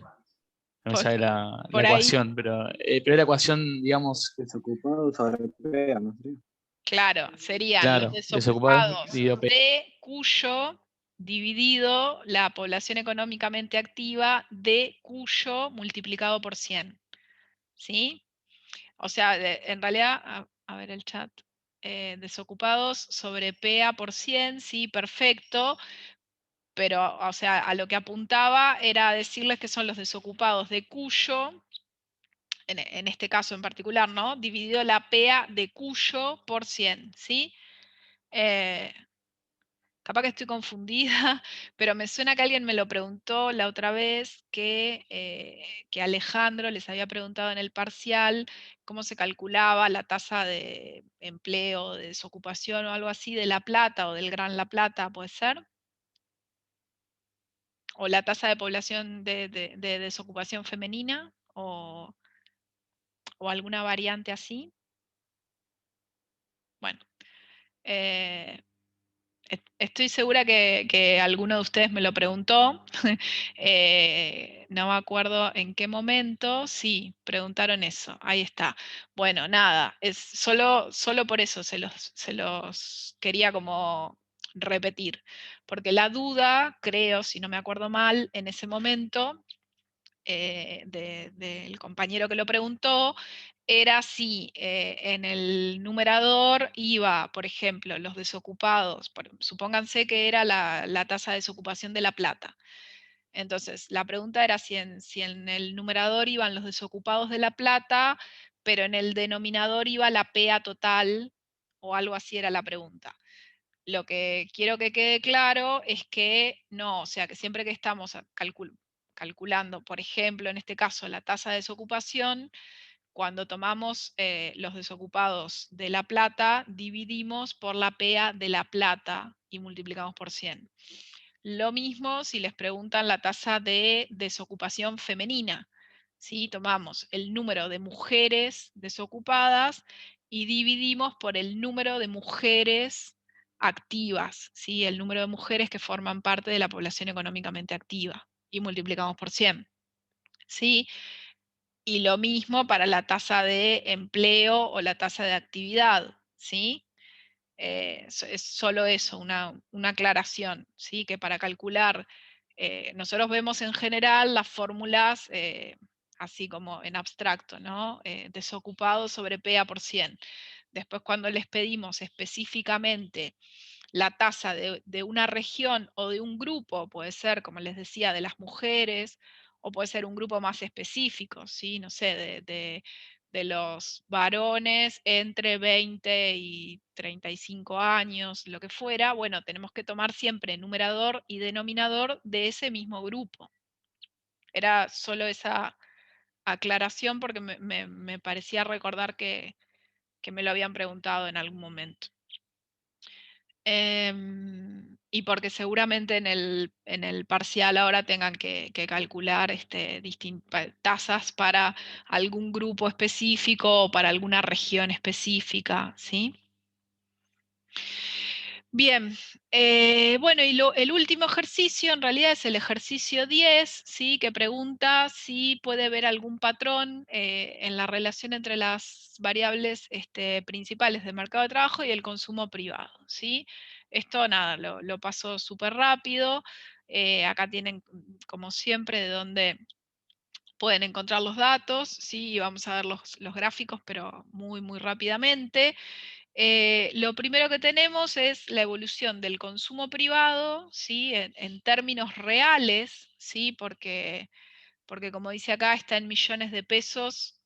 Por, sale la por ahí, ecuación, pero la ecuación, digamos, Desocupados sobre PEA, ¿no sería? claro, serían los claro, desocupados desocupados dividido P. de Cuyo dividido la población económicamente activa de Cuyo multiplicado por 100. ¿Sí? O sea, en realidad, a ver el chat, desocupados sobre PA por 100, sí, perfecto, pero, o sea, a lo que apuntaba era decirles que son los desocupados de Cuyo, en este caso en particular, ¿no? Dividido la PA de Cuyo por 100, ¿sí? Capaz que estoy confundida, pero me suena que alguien me lo preguntó la otra vez, que Alejandro les había preguntado en el parcial cómo se calculaba la tasa de empleo, de desocupación o algo así de La Plata o del Gran La Plata, ¿puede ser? O la tasa de población de desocupación femenina o alguna variante así. Bueno, estoy segura que alguno de ustedes me lo preguntó. No me acuerdo en qué momento. Sí, preguntaron eso. Ahí está. Bueno, nada, es solo por eso se los quería como repetir. Porque la duda, creo, si no me acuerdo mal, en ese momento, del compañero que lo preguntó, era si en el numerador iba, por ejemplo, los desocupados, supónganse que era la tasa de desocupación de La Plata. Entonces, la pregunta era si en el numerador iban los desocupados de La Plata, pero en el denominador iba la PA total, o algo así era la pregunta. Lo que quiero que quede claro es que no, o sea, que siempre que estamos calculando, por ejemplo, en este caso, la tasa de desocupación, cuando tomamos los desocupados de La Plata, dividimos por la PA de La Plata y multiplicamos por 100. Lo mismo si les preguntan la tasa de desocupación femenina. ¿sí? Tomamos el número de mujeres desocupadas y dividimos por el número de mujeres activas, ¿sí? El número de mujeres que forman parte de la población económicamente activa, y multiplicamos por 100, ¿sí? Y lo mismo para la tasa de empleo o la tasa de actividad, ¿sí? Es solo eso, una aclaración, ¿sí? Que para calcular, nosotros vemos en general las fórmulas así como en abstracto, ¿no? Desocupado sobre PA por 100. Después cuando les pedimos específicamente la tasa de una región o de un grupo, puede ser, como les decía, de las mujeres, o puede ser un grupo más específico, ¿sí? No sé, de los varones entre 20 y 35 años, lo que fuera, bueno, tenemos que tomar siempre numerador y denominador de ese mismo grupo. Era solo esa aclaración porque me parecía recordar que me lo habían preguntado en algún momento. Y porque seguramente en el parcial ahora tengan que calcular distintas tasas para algún grupo específico o para alguna región específica, ¿sí? Bien, bueno, y el último ejercicio en realidad es el ejercicio 10, ¿sí? Que pregunta si puede haber algún patrón en la relación entre las variables principales del mercado de trabajo y el consumo privado, ¿sí? Esto, nada, lo paso súper rápido. Acá tienen, como siempre, de dónde pueden encontrar los datos, ¿sí? Y vamos a ver los gráficos, pero muy, muy rápidamente. Lo primero que tenemos es la evolución del consumo privado, ¿sí? En términos reales, ¿sí? Porque como dice acá, está en millones de pesos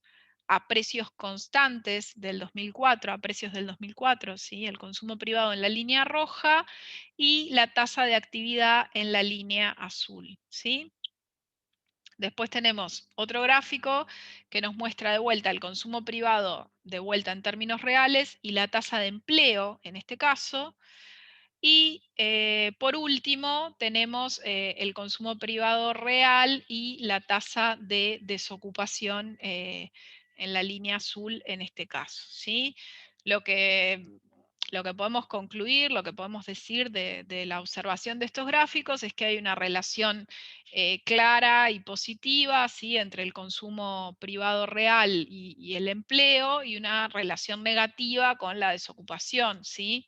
a precios constantes del 2004, a precios del 2004, ¿sí? El consumo privado en la línea roja y la tasa de actividad en la línea azul, ¿sí? Después tenemos otro gráfico que nos muestra de vuelta el consumo privado de vuelta en términos reales y la tasa de empleo en este caso. Y por último tenemos el consumo privado real y la tasa de desocupación en la línea azul en este caso, ¿sí? Lo que podemos concluir, lo que podemos decir de la observación de estos gráficos es que hay una relación clara y positiva, ¿sí? Entre el consumo privado real y el empleo, y una relación negativa con la desocupación, ¿sí?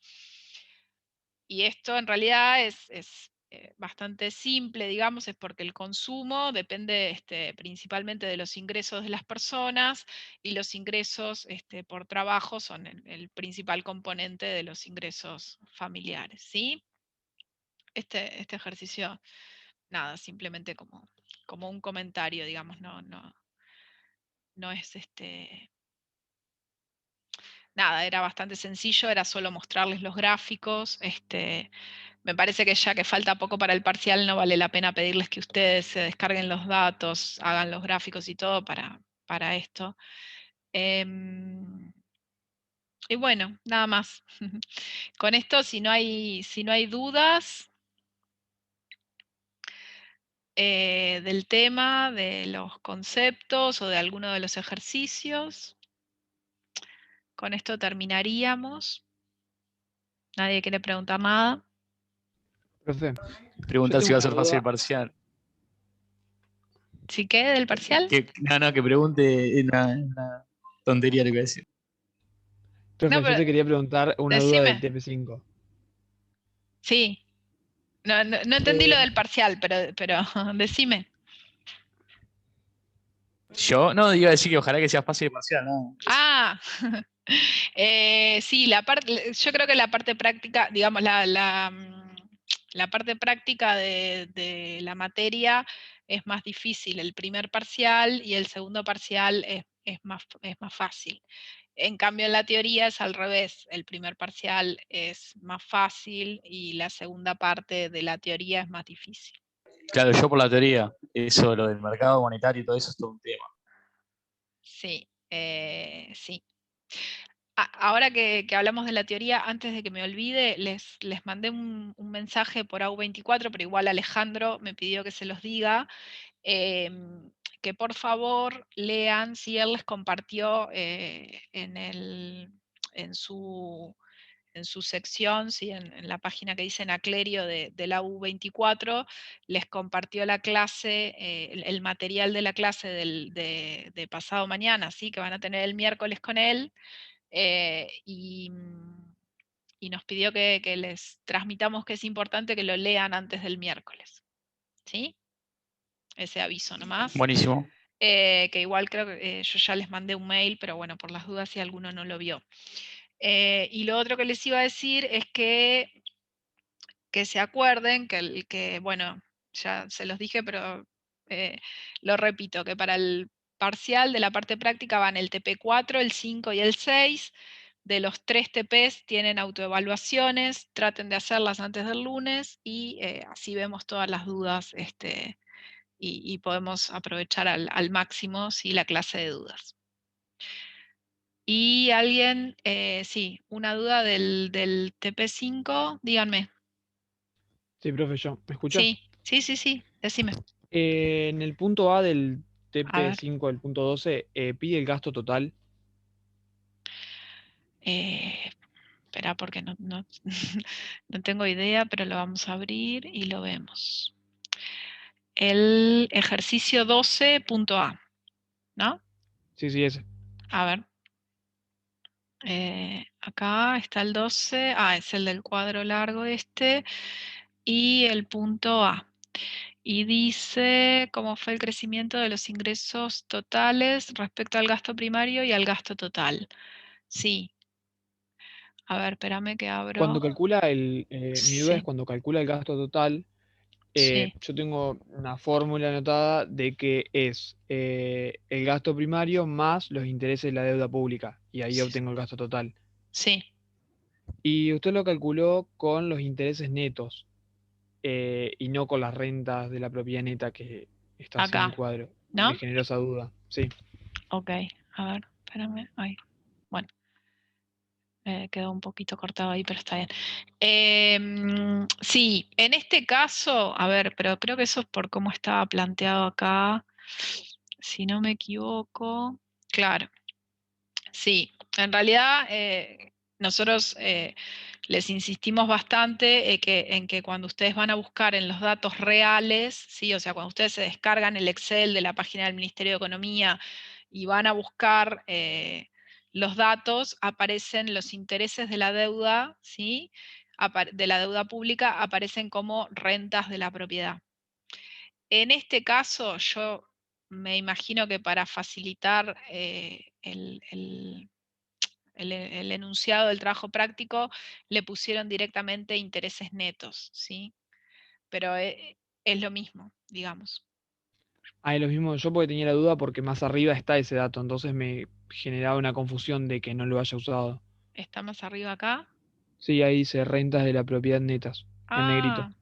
Y esto en realidad es bastante simple, digamos, es porque el consumo depende principalmente de los ingresos de las personas, y los ingresos por trabajo son el principal componente de los ingresos familiares, ¿sí? Este ejercicio, nada, simplemente como un comentario, digamos, no es nada, era bastante sencillo, era solo mostrarles los gráficos. Me parece que ya que falta poco para el parcial, no vale la pena pedirles que ustedes se descarguen los datos, hagan los gráficos y todo para esto. Y bueno, nada más. Con esto, si no hay dudas del tema, de los conceptos o de alguno de los ejercicios, con esto terminaríamos. ¿Nadie quiere preguntar nada? Profe, Preguntar yo si va a tengo ser una fácil el duda. parcial. ¿Sí qué del parcial? Que pregunte una tontería lo que voy a decir. Profe, No, yo pero te quería preguntar una duda del decime. TP5. Sí. No entendí lo Eh, del parcial, pero decime. Yo no iba a decir que ojalá que sea fácil el parcial, no. Ah, sí, yo creo que la parte práctica, digamos, la parte práctica de la materia es más difícil. El primer parcial y el segundo parcial es más fácil. En cambio, en la teoría es al revés. El primer parcial es más fácil y la segunda parte de la teoría es más difícil. Claro, yo por la teoría, eso, lo del mercado monetario y todo eso es todo un tema. Sí, sí. Ahora que hablamos de la teoría, antes de que me olvide, les mandé un mensaje por AU24, pero igual Alejandro me pidió que se los diga, que por favor lean, si él les compartió en su sección, ¿sí? en la página que dice Aclerio de la U24, les compartió la clase, el material de la clase de pasado mañana, ¿sí? Que van a tener el miércoles con él, y nos pidió que les transmitamos que es importante que lo lean antes del miércoles. ¿Sí? Ese aviso nomás. Buenísimo. Que igual creo que yo ya les mandé un mail, pero bueno, por las dudas si alguno no lo vio. Y lo otro que les iba a decir es que se acuerden que, bueno, ya se los dije, pero lo repito, que para el parcial de la parte práctica van el TP4, el 5 y el 6. De los 3 TPs tienen autoevaluaciones, traten de hacerlas antes del lunes y así vemos todas las dudas y podemos aprovechar al máximo la clase de dudas. Y alguien, sí, una duda del TP5, díganme. Sí, profe, yo. ¿Me escucha? Sí, decime. En el punto A del A ver. TP5 del punto 12, pide el gasto total. Espera, porque no, no tengo idea, pero lo vamos a abrir y lo vemos. El ejercicio 12, punto A, ¿no? Sí, ese. A ver. Acá está el 12. Es el del cuadro largo este. Y el punto A. Y dice cómo fue el crecimiento de los ingresos totales respecto al gasto primario y al gasto total. Sí. A ver, espérame que abro. Cuando calcula mi duda es Sí, cuando calcula el gasto total, sí, yo tengo una fórmula anotada de que es el gasto primario más los intereses de la deuda pública, y ahí obtengo el gasto total. sí. Y usted lo calculó con los intereses netos, y no con las rentas de la propiedad neta que está así en el Acá, cuadro. Me ¿no? generó esa duda, sí. Ok, a ver, espérame. Ay, bueno, quedó un poquito cortado ahí, pero está bien. Sí, en este caso, a ver, pero creo que eso es por cómo estaba planteado acá. Si no me equivoco. Claro, sí. En realidad, nosotros les insistimos bastante en que cuando ustedes van a buscar en los datos reales, ¿sí? O sea, cuando ustedes se descargan el Excel de la página del Ministerio de Economía y van a buscar los datos, aparecen los intereses de la deuda, ¿sí? De la deuda pública, aparecen como rentas de la propiedad. En este caso, yo me imagino que para facilitar el enunciado del trabajo práctico, le pusieron directamente intereses netos, ¿sí? Pero es lo mismo, digamos. Es lo mismo, yo porque tenía la duda porque más arriba está ese dato, entonces me generaba una confusión de que no lo haya usado. ¿Está más arriba acá? Sí, ahí dice rentas de la propiedad netas, en negrito. Ah,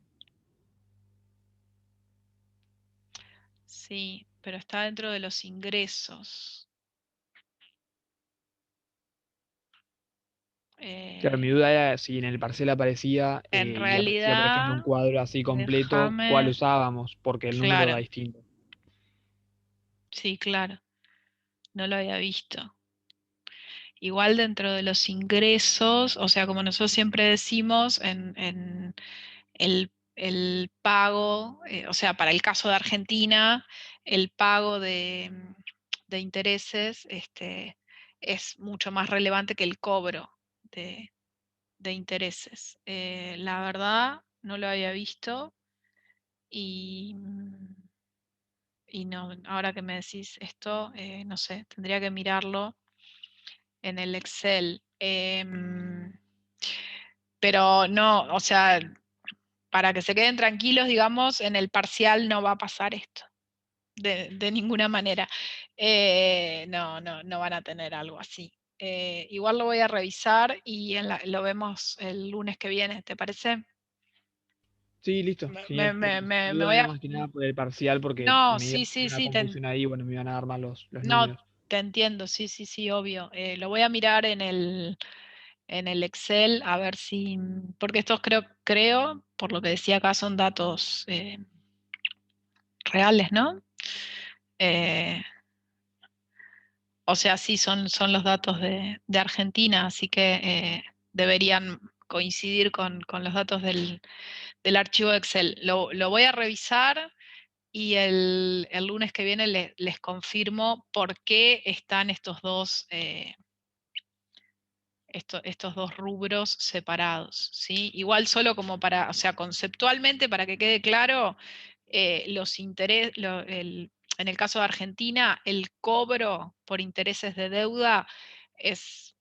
sí, pero está dentro de los ingresos. Claro, mi duda era si en el parcial aparecía En y aparecía, por ejemplo, un realidad, cuadro así completo, ¿cuál déjame, usábamos? Porque el número da claro, distinto. sí, claro, no lo había visto. Igual dentro de los ingresos, o sea, como nosotros siempre decimos, en el pago, o sea, para el caso de Argentina, el pago de intereses es mucho más relevante que el cobro de intereses. La verdad, no lo había visto y, y no, ahora que me decís esto, no sé, tendría que mirarlo en el Excel. Pero no, o sea, para que se queden tranquilos, digamos, en el parcial no va a pasar esto, de ninguna manera. No van a tener algo así. Igual lo voy a revisar y lo vemos el lunes que viene, ¿te parece? Sí, listo, genial. Mi Me duda voy era a... más que nada por el parcial porque No, me iba a hacer una sí, confusión ahí, bueno, me iban a dar mal los no, números. te entiendo, sí, obvio. Lo voy a mirar en el Excel a ver si, porque estos creo, por lo que decía acá, son datos reales, ¿no? O sea, sí, son los datos de Argentina, así que deberían coincidir con los datos del archivo Excel. Lo voy a revisar y el lunes que viene les confirmo por qué están estos dos rubros separados, ¿sí? Igual solo como para, o sea, conceptualmente, para que quede claro, en el caso de Argentina, el cobro por intereses de deuda es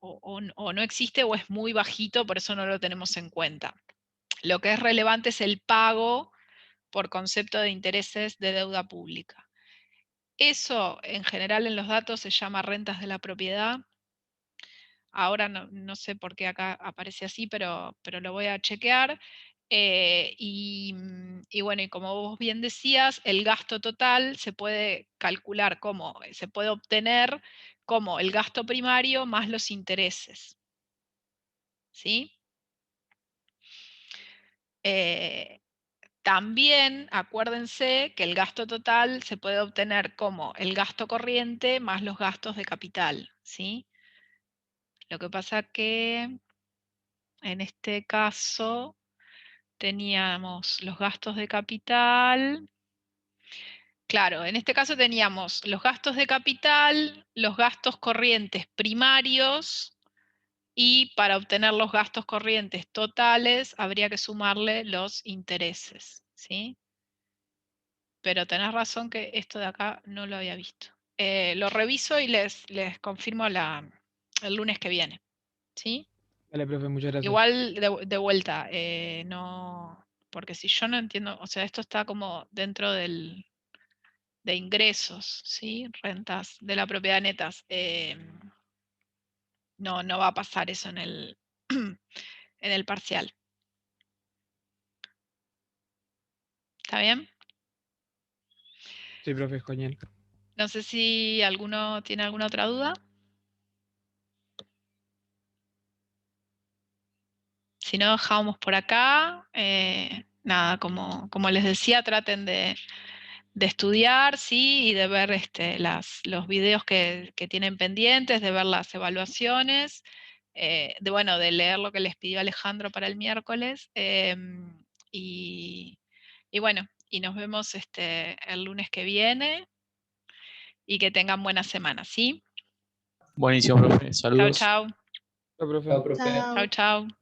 o no existe o es muy bajito, por eso no lo tenemos en cuenta. Lo que es relevante es el pago por concepto de intereses de deuda pública. Eso, en general, en los datos se llama rentas de la propiedad. Ahora no sé por qué acá aparece así, pero lo voy a chequear. Y bueno, y como vos bien decías, el gasto total se puede calcular como, se puede obtener como el gasto primario más los intereses. ¿Sí? También acuérdense que el gasto total se puede obtener como el gasto corriente más los gastos de capital. ¿Sí? Lo que pasa que en este caso teníamos los gastos de capital. Claro, en este caso teníamos los gastos de capital, los gastos corrientes primarios, y para obtener los gastos corrientes totales habría que sumarle los intereses, ¿sí? Pero tenés razón que esto de acá no lo había visto. Lo reviso y les confirmo el lunes que viene, ¿sí? Vale, profe, muchas gracias. Igual de vuelta, no, porque si yo no entiendo, o sea, esto está como dentro de ingresos, ¿sí? Rentas de la propiedad netas. No va a pasar eso en el, en el parcial. ¿Está bien? Sí, profe, genial. No sé si alguno tiene alguna otra duda. Si no, dejamos por acá. Nada, como les decía, traten de estudiar, ¿sí? Y de ver los videos que tienen pendientes, de ver las evaluaciones, de leer lo que les pidió Alejandro para el miércoles. Y bueno, y nos vemos el lunes que viene y que tengan buena semana, ¿sí? Buenísimo, profe. Chau, Saludos. chau. Chao, profe. Chao, profe. Chau, chau.